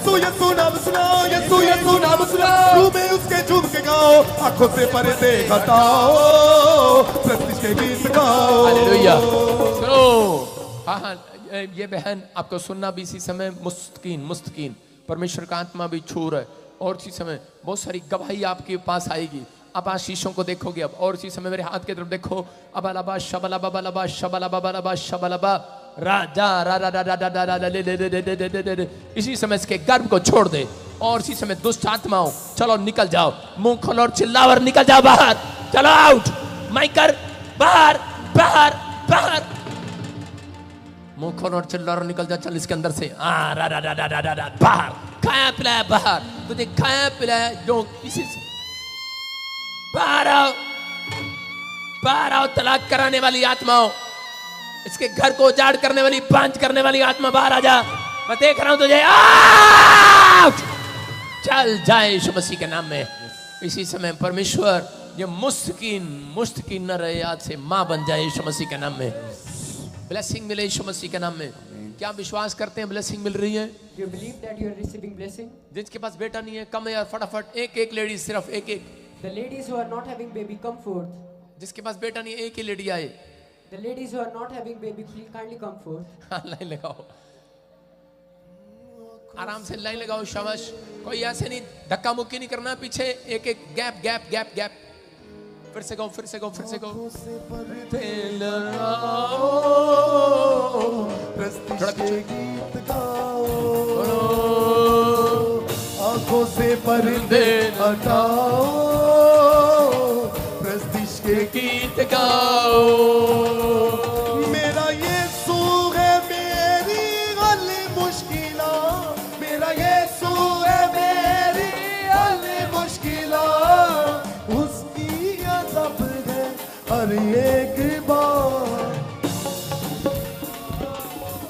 यीशु यीशु नाम सुनाओ, यीशु यीशु नाम सुनाओ। रूह में उसके झूम के गाओ। आंखों से पर्दे हटाओ, प्रैक्टिस के गीत गाओ। हालेलुया। सुनो, हाँ हाँ, ये बहन आपको सुनना भी इसी समय मुस्तकीन परमेश्वर का आत्मा भी छू रहा है, और इसी समय बहुत सारी गवाही आपके पास आएगी। आप आशीषों को देखोगे अब। और इसी समय मेरे हाथ की तरफ देखो, अबलबा शबलबा बलबा शबलबा बलबा शबलबा राजा रा रा रा रा रा रा ले ले ले ले ले। इसी समय इसके गर्भ को छोड़ दे और इसी समय दुष्ट आत्माओं चलो निकल जाओ, मुंह खोलो और चिल्लाओ और निकल जाओ बाहर, चलो आउट, माइकर बाहर बाहर बाहर, मुंह खोलो और चिल्लाओ और निकल जा, चल इसके अंदर से रा रा रा रा रा रा बाहर, खाया पिलाया बाहर, तुझे खाया पिलाया जो इसी से बाहर आओ, बाहर आओ, तलाक कराने वाली आत्माओं, इसके घर को उजाड़ करने वाली, बांझ करने वाली आत्मा बाहर आ जा, मैं देख रहा हूं तुझे, चल जाए यीशु मसीह के नाम में। इसी समय परमेश्वर ये मुस्तकीन न रहे, आज से मां बन जाए यीशु मसीह के नाम में। ब्लेसिंग मिले यीशु मसीह के नाम में। क्या आप विश्वास करते हैं ब्लेसिंग मिल रही है? You believe that you are receiving blessing? जिसके पास बेटा नहीं है कम है यार, फटाफट एक एक लेडी, सिर्फ एक एक। The ladies who are not having baby, come forth. जिसके पास बेटा नहीं है एक ही लेडी आए। The ladies who are not having baby, please kindly come forth. Line लगाओ, आराम से लाइन लगाओ, शाबाश। कोई ऐसे नहीं धक्का मुक्की नहीं करना, पीछे एक एक गैप गैप गैप गैप। फिर से गो, फिर से गो, फिर से गो। थोड़ा गीत गाओ, आंखों से पर्दे हटाओ, प्रस्तिश के गीत गाओ। मेरा यीशु है मेरी हल मुश्किला, मेरा यीशु है मेरी हल मुश्किला, उसकी अज़ब है हर एक बार,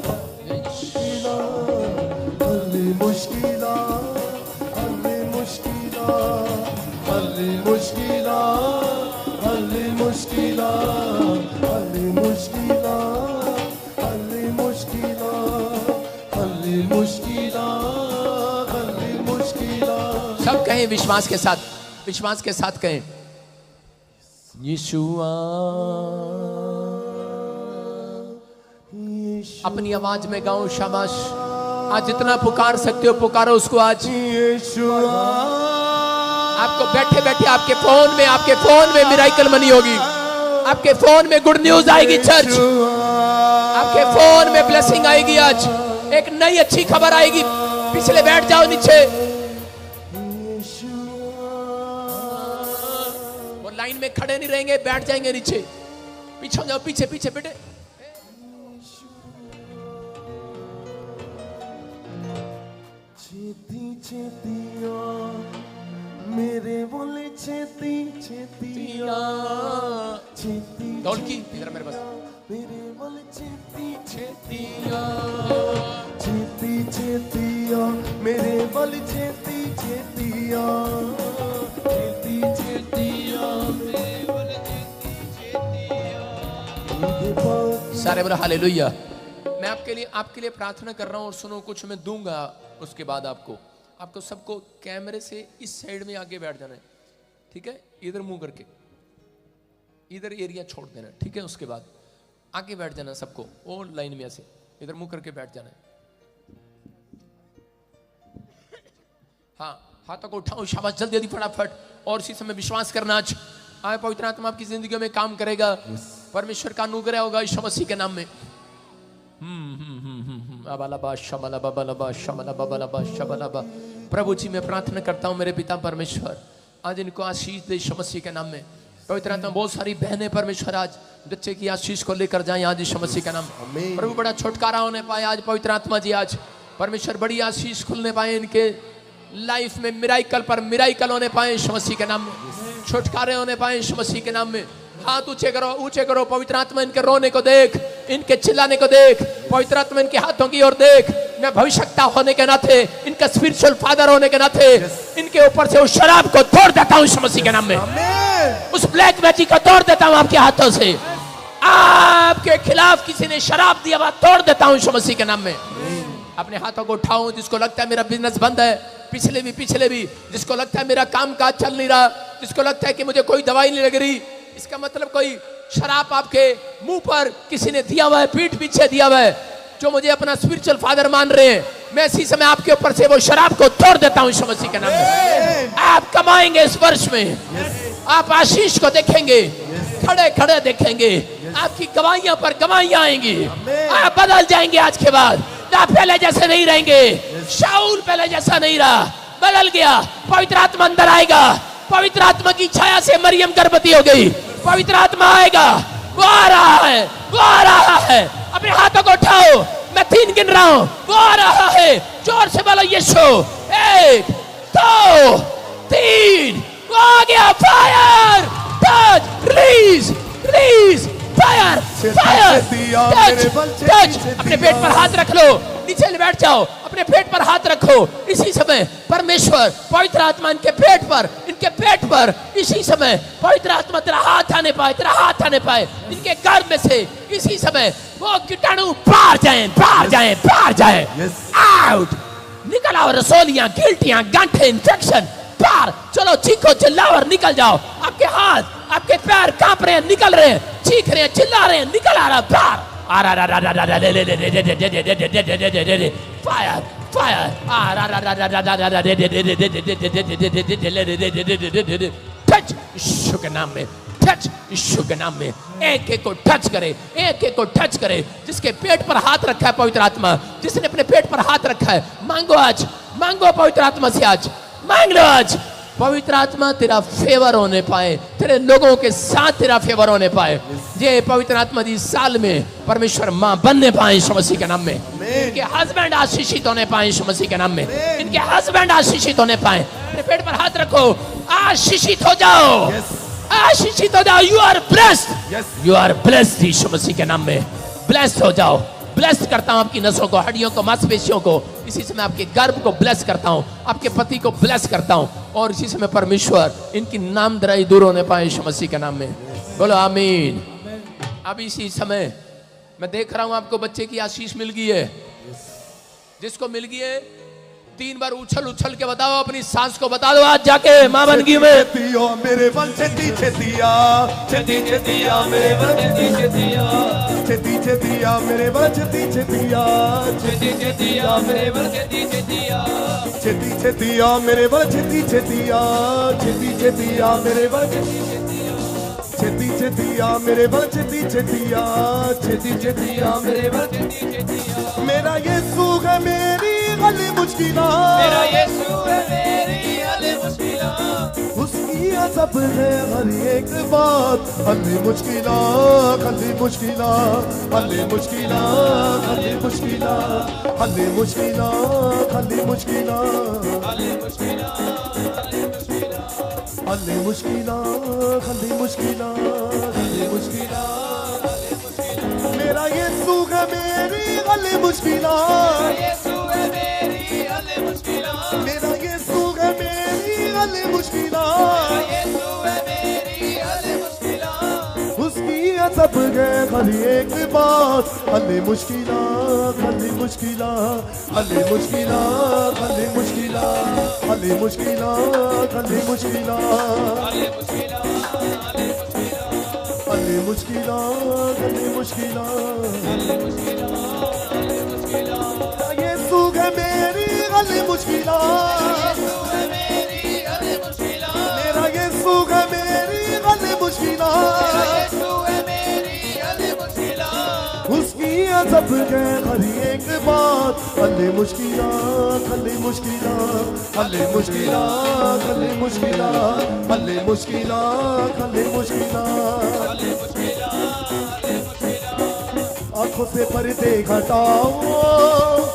हल मुश्किला, हल मुश्किला, हल मुश्किला, हल मुश्किला, हल मुश्किला, हल मुश्किला, हल मुश्किला, हल मुश्किला। सब कहें विश्वास के साथ, विश्वास के साथ कहें, यीशुआ। अपनी आवाज में गाओ, शाबाश। आज जितना पुकार सकते हो पुकारो उसको आज। यीशुआ, आपको बैठे बैठे आपके फोन में मिराकल मनी होगी, आपके फोन में गुड न्यूज आएगी चर्च, आपके फोन में ब्लेसिंग आएगी, आज एक नई अच्छी खबर आएगी। पिछले बैठ जाओ नीचे, वो लाइन में खड़े नहीं रहेंगे, बैठ जाएंगे नीचे, पीछे हो जाओ, पीछे पीछे बेटे। छेती छेतिया मेरे बोले, छेती छेतिया, छेती दौड़ की इधर मेरे पास, मेरे बोले, छेती छेतिया, छेती छेतिया, मेरे बोले, छेती छेतिया, छेती छेतिया, मेरे बोले, छेती छेतिया। सारे बोलो हालेलुया। मैं आपके लिए प्रार्थना कर रहा हूं और सुनो, कुछ मैं दूंगा उसके बाद आपको सबको कैमरे से इस साइड में आगे बैठ जाना है, ठीक है? इधर मुंह करके इधर एरिया छोड़ देना, ठीक है? उसके बाद आगे बैठ जाना सबको, और लाइन में ऐसे इधर मुंह करके बैठ जाना है। हाँ, हाथों को उठाओ, शाबाश, जल्दी जल्दी फटाफट। और इसी समय विश्वास करना, आज आए पवित्र आत्मा आपकी जिंदगी में काम करेगा, परमेश्वर का अनुग्रह होगा यीशु मसीह के नाम में। प्रभु जी मैं प्रार्थना करता हूँ मेरे पिता परमेश्वर, आज इनको आशीष दे यीशु मसीह के नाम में। पवित्र आत्मा, बहुत सारी बहनें परमेश्वर आज बच्चे की आशीष को लेकर जाएं आज यीशु मसीह का नाम। प्रभु बड़ा छुटकारा होने पाए आज, पवित्र आत्मा जी आज परमेश्वर बड़ी आशीष खुलने पाए, इनके लाइफ में मिराकल पर मिराकल होने पाए यीशु मसीह के नाम में, छुटकारे होने पाए यीशु मसीह के नाम में। हाथ ऊंचे करो, पवित्र आत्मा इनके रोने को देख, इनके चिल्लाने को देख, पवित्र आत्मा इनके हाथों की ओर देख। मैं भविष्यता होने के नाते, इनका स्पिरिचुअल फादर होने के नाते, इनके ऊपर से उस शराब को तोड़ देता हूं यीशु मसीह के नाम में, उस ब्लैक मैजिक को तोड़ देता हूं आपके हाथों से। आपके खिलाफ किसी ने शराब दिया हुआ तोड़ देता हूं यीशु मसीह के नाम में। अपने हाथों को उठाओ, जिसको लगता है मेरा बिजनेस बंद है, पिछले भी, जिसको लगता है मेरा काम काज चल नहीं रहा, जिसको लगता है कि मुझे कोई दवाई नहीं लग रही, इसका मतलब कोई शराब आपके मुंह पर किसी ने दिया हुआ है, पीठ पीछे दिया हुआ है, जो मुझे अपना स्पिरिचुअल फादर मान रहे हैं, मैं इसी समय आपके ऊपर से वो शराब को तोड़ देता हूं यीशु मसीह के नाम में। आप कमाएंगे इस वर्ष में, आप आशीष को देखेंगे, खड़े खड़े देखेंगे, आपकी गवाहियां पर गवाहियां आएंगी, आप बदल जाएंगे। आज के बाद आप पहले जैसे नहीं रहेंगे। शाऊल पहले जैसा नहीं रहा, बदल गया। पवित्र आत्मा अंदर आएगा। पवित्र आत्मा की छाया से मरियम गर्भवती हो गई। पवित्र आत्मा आएगा, वो आ रहा है, वो आ रहा है। अपने हाथों को उठाओ, मैं 3 गिन रहा हूं, वो आ रहा है। जोर से बोलो यीशु। 1 2 3, वो आ गया। Fire, touch, release, release, fire, fire, touch, touch. अपने पेट पर हाथ रख लो, नीचे बैठ जाओ, अपने पेट पर हाथ रखो। इसी समय परमेश्वर पवित्र आत्मा इनके पेट पर इसी समय पवित्र आत्मा तेरा हाथ आने पाए, तेरा हाथ आने पाए इनके गर्भ में से। इसी समय वो कीटाणु बाहर जाएं, बाहर जाएं, बाहर जाएं, आउट, निकल आओ। रसोलियां, गिल्टियां, गांठे, इन्फेक्शन बाहर। चलो चीखो, चिल्लाओ और निकल जाओ। आपके हाथ, आपके पैर कांप रहे हैं, निकल रहे हैं, चीख रहे हैं, चिल्ला रहे हैं, निकल आ रहा बाहर। फायर, फायर, टच यीशु के नाम में, टच यीशु के नाम में। एक एक को टच करे, एक एक को टच करे। जिसके पेट पर हाथ रखा है पवित्र आत्मा, जिसने अपने पेट पर हाथ रखा है, मांगो आज, मांगो पवित्र आत्मा से आज, मांग लो आज। पवित्र आत्मा तेरा फेवर होने पाए, तेरे लोगों के साथ तेरा फेवर होने पाए। ये पवित्र आत्मा इस साल में परमेश्वर मां बनने पाए यीशु मसीह के नाम में। इनके हस्बैंड आशीषित होने पाए यीशु मसीह के नाम में। इनके हस्बैंड आशीषित होने पाए। अपने पेट पर हाथ रखो, आशीषित हो जाओ, आशीषित हो जाओ। You are blessed, you are blessed यीशु मसीह के नाम में। ब्लेस्ड हो जाओ। ब्लेस करता हूं आपकी नसों को, हड्डियों को, मांसपेशियों को। इसी समय आपके गर्भ को ब्लेस करता हूं, आपके पति को ब्लेस करता हूं। और इसी समय परमेश्वर इनकी नामधराई दूर होने पाए यीशु मसीह के नाम में। बोलो आमीन। अब इसी समय मैं देख रहा हूं आपको बच्चे की आशीष मिल गई है। जिसको मिल गई है 3 बार उछल उछल के बताओ, अपनी सांस को बता दो आज जाके, मां बन गई मैं। मेरे बल छेती छेतिया, छेती छेतिया मेरे बल छेती छेतिया, छेती छेतिया मेरे बल छेती छेतिया, छेती छेतिया मेरे बल छेती छेतिया, छेती छेतिया मेरे बल छेती छेतिया, छेती छेतिया मेरे बल छेती छेतिया, छेती छेतिया मेरे बल छेती छेतिया, छेती छेतिया मेरे बल छेती छेतिया। मेरा यीशु है मेरी हले मुश्किला, मेरा यीशु है मेरी हले मुश्किला, उसकी अजब है हर एक बात। हले मुश्किला, हले मुश्किला, हले मुश्किला, हले मुश्किला, हले मुश्किला, हले मुश्किला, हले मुश्किला, हले मुश्किला, हले मुश्किला, हले मुश्किला, हले मुश्किला, हले मुश्किला। मेरा यीशु है मेरी हले मुश्किला, यीशु है मेरी हले मुश्किला, मेरा यीशु है मेरी हले मुश्किला, यीशु है मेरी हले मुश्किला, उसकी अजब है हर एक बात। हले मुश्किला, हले मुश्किला, हले मुश्किला, हले मुश्किला, हले मुश्किला, हले मुश्किला, हले मुश्किला, हले मुश्किला, हले मुश्किला, हले मुश्किला, हले मुश्किला, हले मुश्किला। यीशु है मेरी हले मुश्किला, यीशु है मेरी हले मुश्किला, मेरा यीशु है मेरी हले मुश्किला, यीशु है मेरी हले मुश्किला, उसकी अजब है हर एक बात। हले मुश्किला, हले मुश्किला, हले मुश्किला, हले मुश्किला, हले मुश्किला, हले मुश्किला, हले मुश्किला, हले मुश्किला। आंखों से पर्दे हटाओ,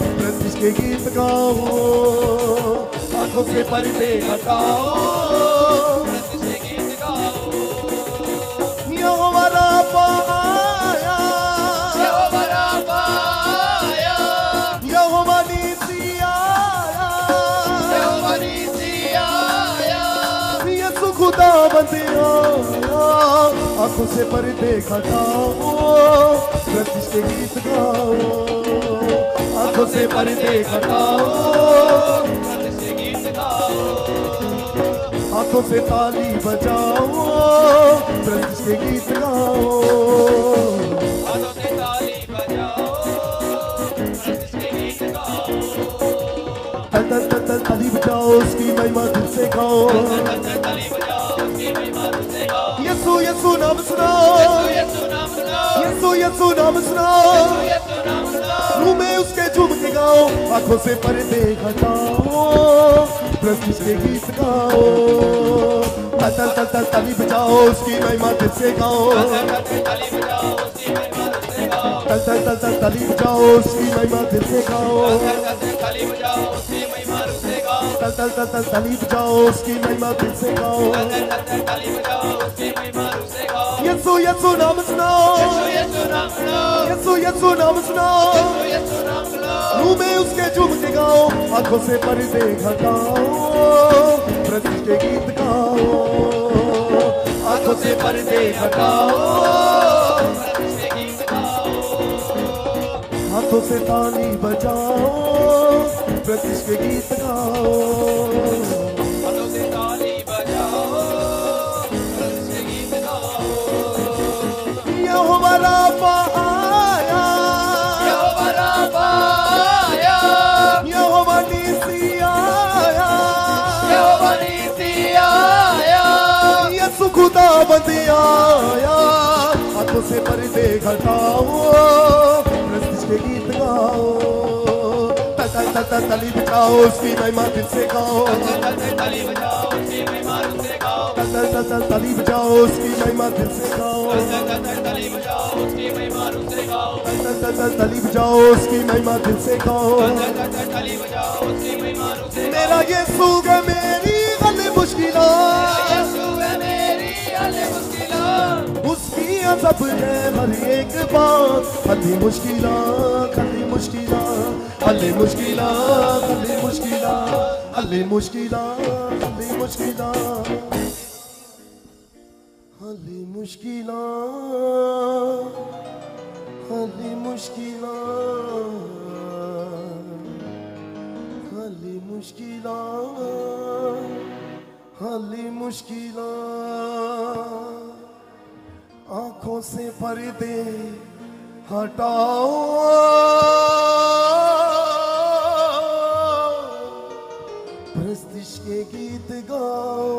प्रतीश के गीत गाओ, आंखों से पर्दे हटाओ, प्रतीश के गीत गाओ। यहोवा राफा आया, यहोवा राफा आया, यहोवा नीसी आया, यहोवा नीसी आया, यीशु खुदा बंदे आया। आंखों से पर्दे हटाओ, प्रतीश के गीत गाओ, आंखों से पर्दे हटाओ, प्रतीश के गीत गाओ, आंखों से ताली बजाओ, प्रतीश के गीत गाओ, आंखों से ताली बजाओ, प्रतीश के गीत गाओ। तल तल तल तल ताली बजाओ, उसकी महिमा दिल से गाओ, तल तल तल ताली बजाओ, उसकी महिमा यीशु यीशु नाम सुनाओ, यीशु यीशु नाम सुनाओ, रूह में उसके झूम के गाओ, आंखों से पर्दे हटाओ, प्रस्तुत के गीत गाओ, तल तल तल तल ताली बजाओ, उसकी महिमा दिल से गाओ, तल तल तल तल ताली बजाओ, उसकी महिमा दिल से गाओ, तल तल तल तल ताली बजाओ, उसकी महिमा दिल से गाओ, यीशु यीशु नाम सुनाओ, यीशु यीशु नाम सुनाओ, रूह में उसके झूम के गाओ, आंखों से पर्दे हटाओ, प्रस्तुत के गीत गाओ, आंखों से पर्दे हटाओ, हाथों से ताली बजाओ, प्रस्तुत के गीत गाओ, हाथों से ताली बजाओ, प्रस्तुत के गीत गाओ, यहोवा राफा आया, यहोवा राफा आया, यहोवा नीसी आया, यहोवा नीसी आया, यीशु खुदावंद आया, हाथों से पर्दे हटाओ, प्रस्तुत के गीत गाओ, तल तल तल ताली बजाओ, उसकी महिमा दिल से गाओ, तल तल तल ताली बजाओ, उसकी महिमा दिल से गाओ, तल तल तल ताली बजाओ, उसकी महिमा दिल से गाओ, तल तल तल ताली बजाओ, उसकी महिमा दिल से गाओ, तल तल तल ताली बजाओ, उसकी महिमा दिल से गाओ, तल तल तल ताली बजाओ, उसकी महिमा दिल से गाओ, मेरा यीशु है मेरी हर मुश्किलों, यीशु है मेरी हर मुश्किलों, उसकी अज़ब है हर एक बात, हल्ली मुश्किला, हल्ली मुश्किला, हल्ली मुश्किला, हल्ली मुश्किला, हल्ली मुश्किला, हल्ली मुश्किला, हल्ली मुश्किला, हल्ली मुश्किला, हल्ली मुश्किला, हल्ली मुश्किला, आंखों से पर्दे हटाओ, प्रस्तुत के गीत गाओ,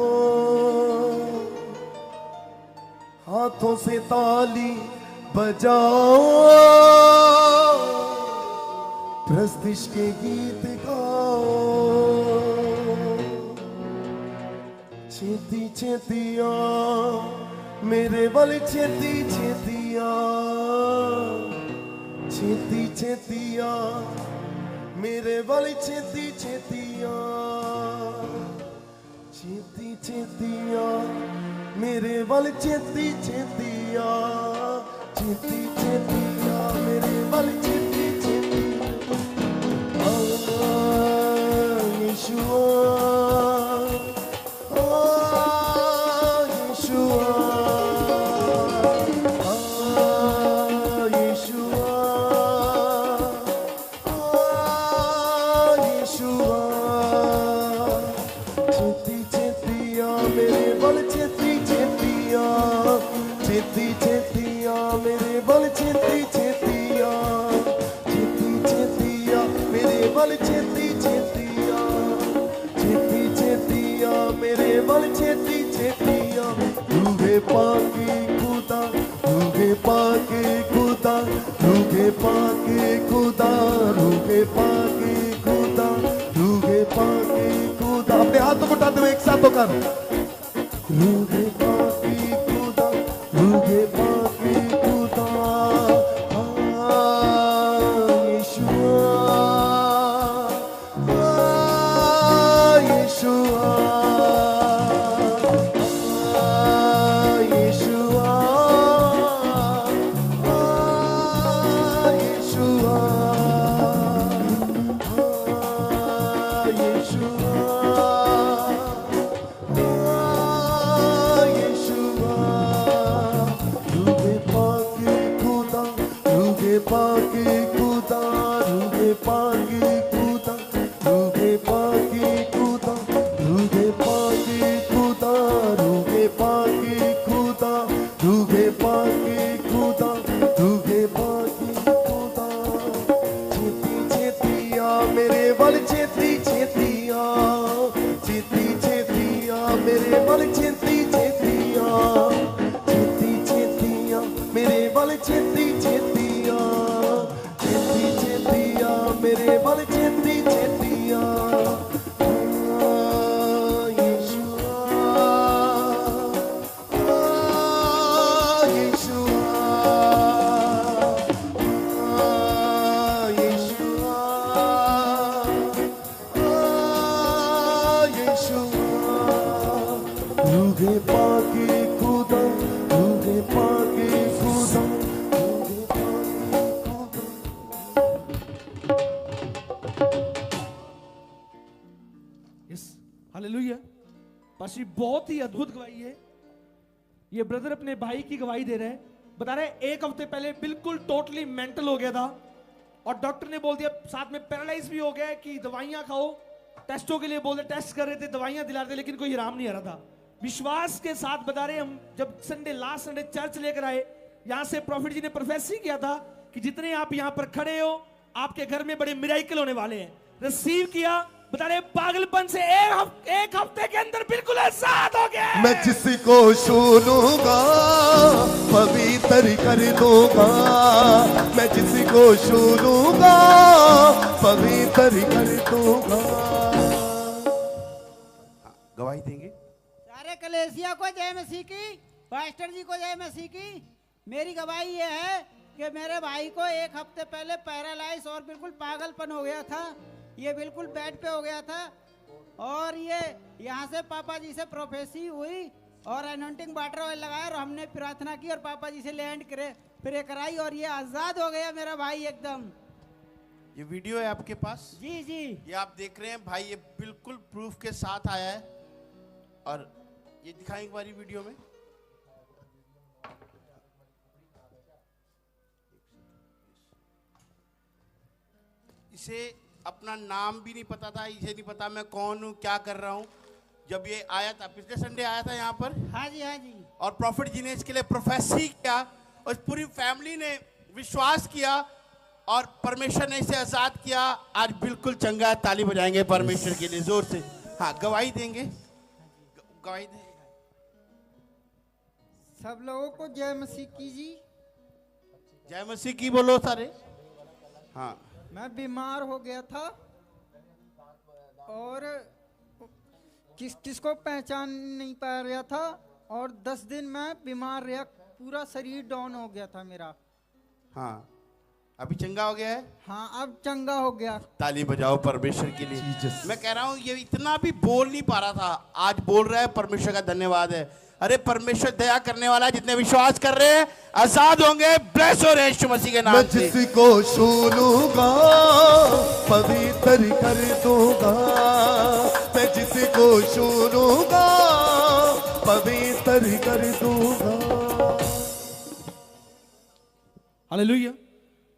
हाथों से ताली बजाओ, प्रस्तुत के गीत गाओ, छेती छेतिया मेरे बल छेती छेतिया, छेती छेतिया मेरे बल छेती छेतिया, छेती छेतिया मेरे बल छेती छेतिया, छेती छेतिया मेरे बल छेती छेतिया, यीशुआ, पाके खुदा, रूहे पाके खुदा, रूहे पाके खुदा, रूहे पाके खुदा, रूहे पाके खुदा, अपने हाथों को उठाते हुए एक साथ होकर, रूहे पाके खुदा, रूहे पाके खुदा, पाशी बहुत ही अद्भुत गवाही है। ये ब्रदर अपने भाई की गवाही दे रहे हैं, बता रहे हैं 1 हफ्ते पहले बिल्कुल टोटली मेंटल हो गया था और डॉक्टर ने बोल दिया, साथ में पैरालाइज भी हो गया है कि दवाइयां खाओ, टेस्टों के लिए बोलते, टेस्ट कर रहे थे, दवाइयां दिला रहे थे, लेकिन कोई आराम नहीं आ रहा था। विश्वास के साथ बता रहे हम जब लास्ट संडे चर्च लेकर आए, यहां से प्रॉफिट जी ने प्रोफेसी किया था कि जितने आप यहां पर खड़े हो आपके घर में बड़े मिराइकल होने वाले हैं। रिसीव किया, बता रहे पागलपन से एक हफ्ते के अंदर बिल्कुल आजाद हो गया। मैं जिसको छू लूंगा पवित्र कर दूंगा, मैं जिसको छू लूंगा पवित्र कर दूंगा। गवाही देंगे सारे कलेसिया को जय मसीह की, पास्टर जी को जय मसीह की। मेरी गवाही ये है कि मेरे भाई को 1 हफ्ते पहले पैरालाइज और बिल्कुल पागलपन हो गया था, ये बिल्कुल बेड पे हो गया था और ये यहाँ से पापा जी से प्रोफेसी हुई और एनॉइंटिंग वाटर ऑयल लगाया और हमने प्रार्थना की और पापा जी से लैंड प्रे कराई और ये आजाद हो गया मेरा भाई एकदम। ये वीडियो है आपके पास? जी जी, ये आप देख रहे हैं भाई, ये बिल्कुल प्रूफ के साथ आया है और ये दिखाएं एक बारी वीडियो में। इसे अपना नाम भी नहीं पता था, इसे नहीं पता मैं कौन हूँ, क्या कर रहा हूँ। जब ये आया था, पिछले संडे आया था यहाँ पर, हाँ जी हाँ जी, और प्रॉफिट जी ने इसके लिए प्रोफेसी किया और पूरी फैमिली ने विश्वास किया और परमेश्वर ने इसे आजाद किया। आज बिल्कुल चंगा है, ताली बजाएंगे परमेश्वर के लिए जोर से। हाँ, गवाही देंगे, गवाही देंगे। सब लोगों को जय मसीह की जी। जय मसीह की बोलो सारे। हाँ, मैं बीमार हो गया था और किसको पहचान नहीं पा रहा था और 10 दिन मैं बीमार रहा, पूरा शरीर डाउन हो गया था मेरा। हाँ, अभी चंगा हो गया है। हाँ, अब चंगा हो गया। ताली बजाओ परमेश्वर के लिए। मैं कह रहा हूँ ये इतना भी बोल नहीं पा रहा था, आज बोल रहा है, परमेश्वर का धन्यवाद है। अरे परमेश्वर दया करने वाला है, जितने विश्वास कर रहे हैं आजाद होंगे। ब्लेस हो रहे यीशु मसीह के नाम मैं से। जिसको छू लूंगा पवित्र कर दूंगा, मैं जिसको छू लूंगा पवित्र कर दूंगा। हालेलुया।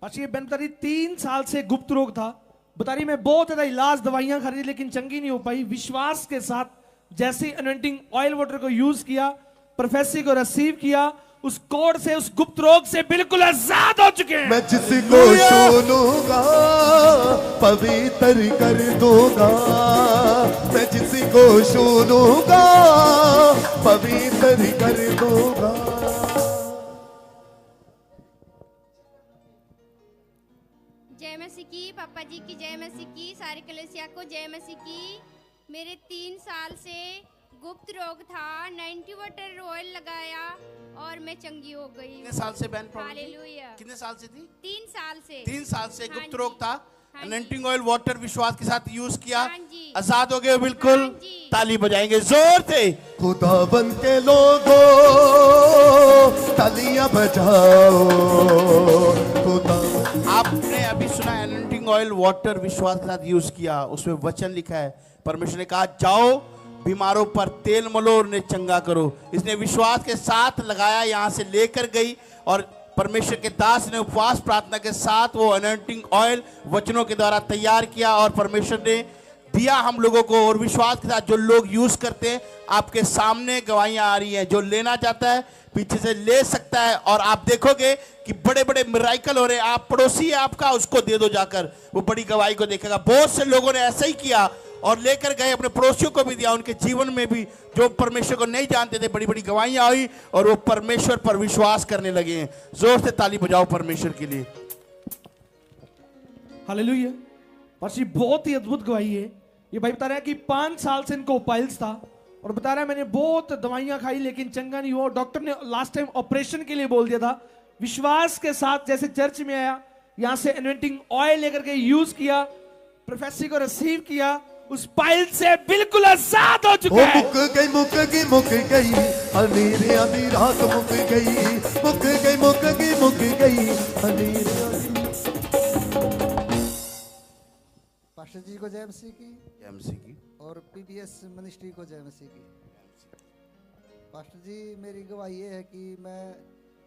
पाशी ये बहन बता रही 3 साल से गुप्त रोग था, बता रही मैं बहुत ज्यादा इलाज दवाइयां खरीदी लेकिन चंगी नहीं हो पाई। विश्वास के साथ जैसे अनॉइंटिंग ऑयल वाटर को यूज किया, प्रोफेसी को रिसीव किया, उस कोड से, उस गुप्त रोग से बिल्कुल आजाद हो चुके हैं। मैं जिसको छू लूंगा पवित्र कर दूंगा, मैं जिसको छू लूंगा पवित्र कर दूंगा। जय मसीह की, पापा जी की जय मसीह की, सारे कलेसिया को जय मसीह की। मेरे 3 साल से गुप्त रोग था, 90 वाटर ऑयल लगाया और मैं चंगी हो गई। कितने साल से बहन प्रॉब्लम? हालेलुया। कितने साल से थी? 3 साल से। 3 साल से हाँ गुप्त रोग था। हाँ अनॉइंटिंग ऑयल वाटर विश्वास के साथ यूज किया, हाँ जी। आजाद हो गए बिल्कुल। हाँ जी। ताली बजाएंगे जोर से। खुदा बन के लोगों तालियां बजाओ। खुदा आपने अभी सुना अनॉइंटिंग ऑयल वाटर विश्वास के साथ यूज किया, उसमें वचन लिखा है, परमेश्वर ने कहा जाओ बीमारों पर तेल मलो और उन्हें चंगा करो। इसने विश्वास के साथ लगाया, यहाँ से लेकर गई और परमेश्वर के दास ने उपवास प्रार्थना के साथ वो अनॉइंटिंग ऑयल वचनों के द्वारा तैयार किया और परमेश्वर ने दिया हम लोगों को। और विश्वास के साथ जो लोग यूज करते हैं, आपके सामने गवाहियां आ रही हैं। जो लेना चाहता है पीछे से ले सकता है और आप देखोगे कि बड़े बड़े मिराइकल हो रहे हैं। आप पड़ोसी है आपका, उसको दे दो जाकर, वो बड़ी गवाही को देखेगा। बहुत से लोगों ने ऐसा ही किया और लेकर गए, अपने पड़ोसियों को भी दिया। उनके जीवन में भी जो परमेश्वर को नहीं जानते थे, बड़ी बड़ी गवाहियां आई और वो परमेश्वर पर विश्वास करने लगे हैं। जोर से ताली बजाओ परमेश्वर के लिए। हालेलुया। पाशी बहुत ही अद्भुत गवाही है। ये भाई बता रहा है कि 5 साल से इनको पाइल्स था और बता रहा है मैंने बहुत दवाइयां खाई लेकिन चंगा नहीं हुआ। डॉक्टर ने लास्ट टाइम ऑपरेशन के लिए बोल दिया था। विश्वास के साथ जैसे चर्च में आया, यहां से अनॉइंटिंग ऑयल लेकर के यूज किया, प्रोफेसी को रिसीव किया, उस पाइल से बिल्कुल आजाद हो चुके हैं। मुक गई अंधेरे आधी रात मुक गई, मुक गई अंधेरे। पास्टर जी को जय मसीह की, जय मसीह की। और पीबीएस मिनिस्ट्री को जय मसीह की। पास्टर जी मेरी गवाही ये है कि मैं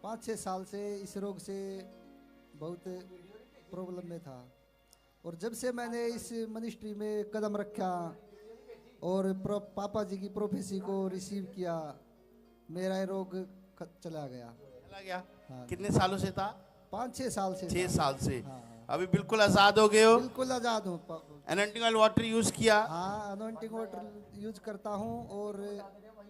5-6 साल से इस रोग से बहुत प्रॉब्लम में था, और जब से मैंने इस मिनिस्ट्री में कदम रखा और पापा जी की प्रोफेसी को रिसीव किया, मेरा ये रोग चला गया। हाँ। कितने सालों से था? 5-6 साल से। 6 साल से। हाँ। अभी बिल्कुल आजाद हो गए हो? बिल्कुल आजाद हूँ। अनॉइंटिंग ऑयल वाटर यूज किया? हाँ, अनॉइंटिंग वाटर यूज करता हूँ और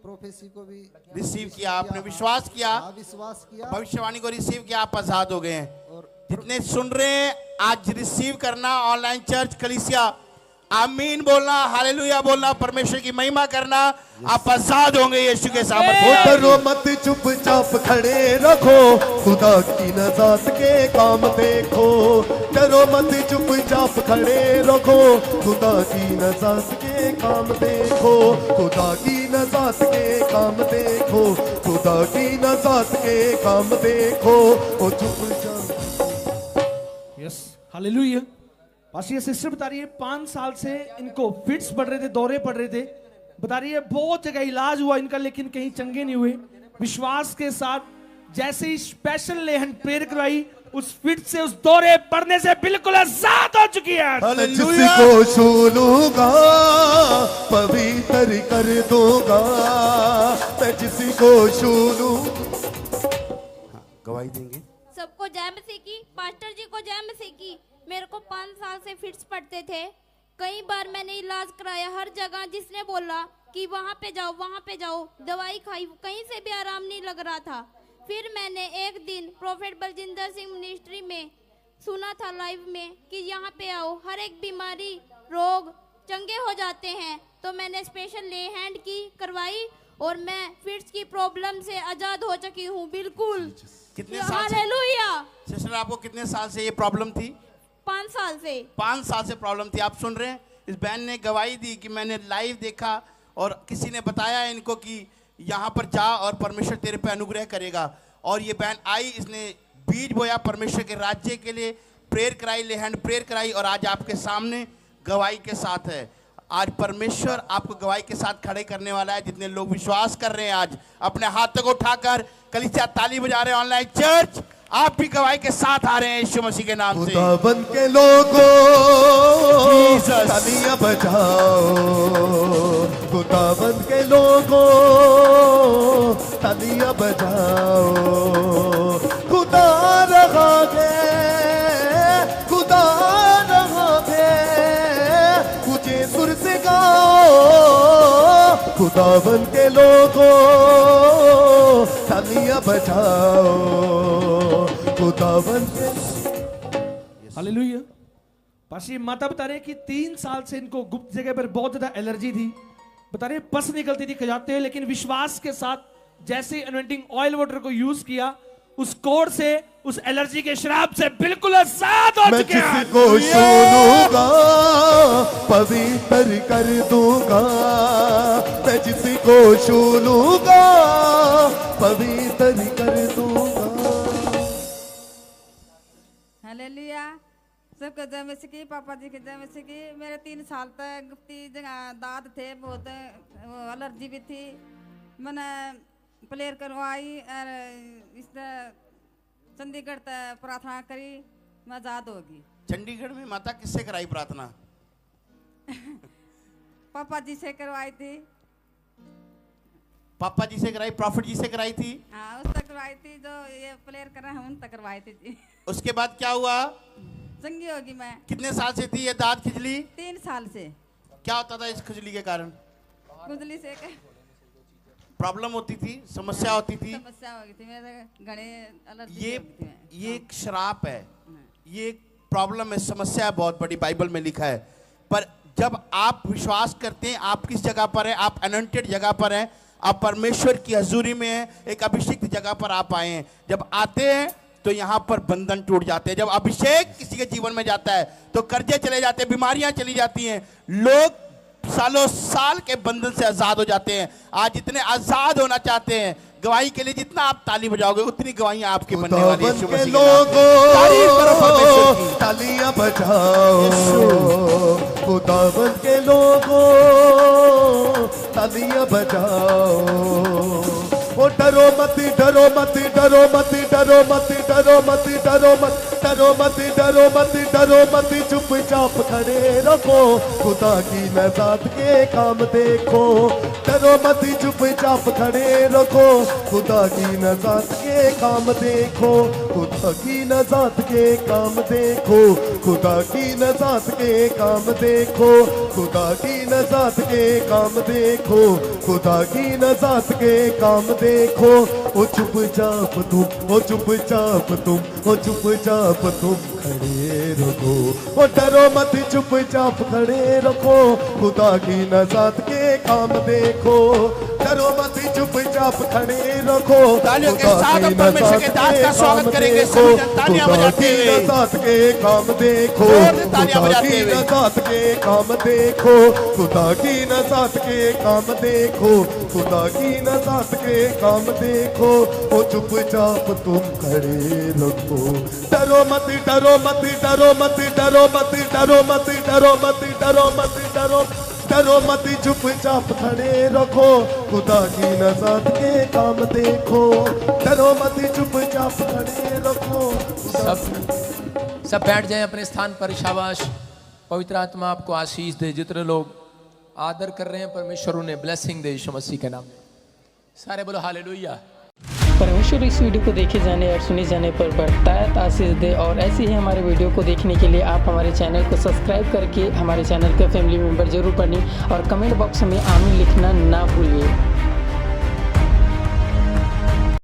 प्रोफेसी को भी रिसीव किया। आपने विश्वास किया? हाँ, विश्वास किया, भविष्यवाणी को रिसीव किया, आप आजाद हो गए हैं। और जितने सुन रहे हैं आज रिसीव करना, ऑनलाइन चर्च कलीसिया आमीन बोलना, हालेलुया बोलना, परमेश्वर की महिमा करना, आप आजाद होंगे यीशु के सामर्थ्य। डरो मत, चुपचाप खड़े रखो, खुदा की नजात के काम देखो। डरो मत, चुपचाप खड़े रखो, खुदा की नजात के काम देखो। खुदा की नजात के काम देखो, खुदा की नजात के काम देखो। ओ चुपचाप। Yes, hallelujah. पास्टर सिस्टर बता रही है 5 साल से इनको फिट्स पड़ रहे थे, दौरे पड़ रहे थे। बता रही है बहुत जगह इलाज हुआ इनका, लेकिन कहीं चंगे नहीं हुए। विश्वास के साथ जैसे ही स्पेशल लेहन प्रेयर करवाई, उस फिट से, उस दौरे पड़ने से बिल्कुल आजाद हो चुकी है। जिसको छू लूंगा पवित्र कर दूंगा, मैं जिसको छू लूंगा। गवाही देंगे। सबको जय मसीह की। पास्टर जी को जय मसीह की। मेरे को 5 साल से फिट्स पड़ते थे। कई बार मैंने इलाज कराया, हर जगह जिसने बोला कि वहाँ पे जाओ, वहाँ पे जाओ, दवाई खाई, कहीं से भी आराम नहीं लग रहा था। फिर मैंने एक दिन प्रोफेट बलजिंदर सिंह मिनिस्ट्री में सुना था लाइव में कि यहाँ पे आओ, हर एक बीमारी, रोग चंगे हो जाते हैं। तो मैंने स्पेशल ले हैंड की करवाई और मैं फिट्स की प्रॉब्लम से आजाद हो चुकी हूँ बिल्कुल। कितने साल से? हालेलुया। सिस्टर आपको कितने साल से ये प्रॉब्लम थी? 5 साल से। 5 साल से प्रॉब्लम थी। आप सुन रहे हैं, इस बहन ने गवाही दी कि मैंने लाइव देखा और किसी ने बताया इनको कि यहाँ पर जा और परमेश्वर तेरे पे अनुग्रह करेगा। और ये बहन आई, इसने बीज बोया परमेश्वर के राज्य के लिए, प्रेयर कराई, ले हैंड प्रेयर कराई, और आज आपके सामने गवाही के साथ है। आज परमेश्वर आपको गवाही के साथ खड़े करने वाला है। जितने लोग विश्वास कर रहे हैं आज अपने हाथों को उठाकर कलीसिया ताली बजा रहे हैं, ऑनलाइन चर्च आप भी गवाही के साथ आ रहे हैं यीशु मसीह के नाम से। खुदावन के लोगों तालियां बजाओ, खुदावन के लोगों तालियां बजाओ। खुदा रहा है, खुदा रहा है, ऊंचे सुर से गाओ। खुदावन के लोगों तालियां बजाओ, खुदावन के। हालेलुया। पाशी माता बता रहे कि 3 साल से इनको गुप्त जगह पर बहुत ज्यादा एलर्जी थी। बता रहे पस निकलती थी खजाते हुए, लेकिन विश्वास के साथ जैसे अनॉइंटिंग ऑयल वाटर को यूज किया, उस कोड से, उस एलर्जी के श्राप से बिल्कुल आजाद हो चुके हैं। मैं जिसको छूलूंगा पवित्र कर दूंगा, मैं जिसको छूलूंगा पवित्र कर दूंगा। हालेलुया। सबको जय मसीह की। पापा जी की जय मसीह की। मेरे 3 साल तक गुप्ती दाद थे, बहुत एलर्जी भी थी। मैंने प्लेयर करवाई और इस चंडीगढ़ तक प्रार्थना करी, मैं आजाद होगी। चंडीगढ़ में माता किससे कराई प्रार्थना? पापा जी से करवाई थी। पापा जी से कराई, प्रॉफिट जी से कराई थी? हाँ, उस तक करवाई थी, जो ये प्लेयर कर रहे हैं उन तक करवाई थी जी। उसके बाद क्या हुआ? चंगी होगी मैं। कितने साल से थी ये दाद खुजली? 3 साल से। क्या होता था इस खुजली के कारण? खुजली से प्रॉब्लम होती थी, समस्या होती थी। समस्या हो गई थी, मेरे घड़े एलर्जी हो गई थी। ये एक श्राप है, ये एक प्रॉब्लम है, समस्या है, बहुत बड़ी, बाइबल में लिखा है। पर जब आप विश्वास करते हैं, आप किस जगह पर हैं? आप अनॉइंटेड जगह पर हैं, आप परमेश्वर की हजूरी में हैं, एक अभिषेक जगह पर आप आए हैं। जब आते हैं तो यहाँ पर बंधन टूट जाते हैं। जब अभिषेक किसी के जीवन में जाता है तो कर्जे चले जाते हैं, बीमारियां चली जाती हैं, लोग सालों साल के बंधन से आजाद हो जाते हैं। आज जितने आजाद होना चाहते हैं, गवाही के लिए जितना आप ताली बजाओगे उतनी गवाहियां आपकी बनने वाली है। यीशु मसीह के लोगों तालियां बजाओ, खुदावन के लोगों तालियां बजाओ। ओ डरो मत डरो मत डरो मत डरो मत डरो मत डरो मत डरो मत डरो मत डरो मत चुपचाप खड़े रखो खुदा की नजात के काम देखो डरो मत चुपचाप खड़े रखो खुदा की नजात के काम देखो खुदा की नजात के काम देखो खुदा की नजात के काम देखो खुदा की नजात के काम देखो खुदा की नजात के काम देखो ओ चुपचाप तुम ओ चुपचाप तुम ओ चुपचाप तुम खड़े रखो ओ डरो मत चुपचाप खड़े रखो खुदा की नजात के काम देखो डरो मत चुपचाप खड़े रखो तालियों के साथ हम परमेश्वर के दास का स्वागत करेंगे सभी जन तालियां बजाते हुए नजात के काम देखो खुदा की नजात के काम देखो खुदा की नजात के काम देखो खुदा की नजात के काम देखो ओ चुपचाप तुम खड़े रखो डरो मत डरो मत डरो मत डरो मत डरो मत डरो मत डरो मत डरो डरो मत चुपचाप खड़े रखो खुदा की नजात के काम देखो डरो मत चुपचाप खड़े रखो सब बैठ जाएं अपने स्थान पर। शाबाश, पवित्र आत्मा आपको आशीष दे। जितने लोग आदर कर रहे हैं परमेश्वर उन्हें ब्लेसिंग दे यीशु मसीह के नाम में। सारे बोलो हालेलुया। परमेश्वर इस वीडियो को देखे जाने और सुने जाने पर बढ़ता आशीष दे। और ऐसे ही हमारे वीडियो को देखने के लिए आप हमारे चैनल को सब्सक्राइब करके हमारे चैनल के फैमिली मेंबर जरूर बनिए और कमेंट बॉक्स में आमीन लिखना ना भूलिए।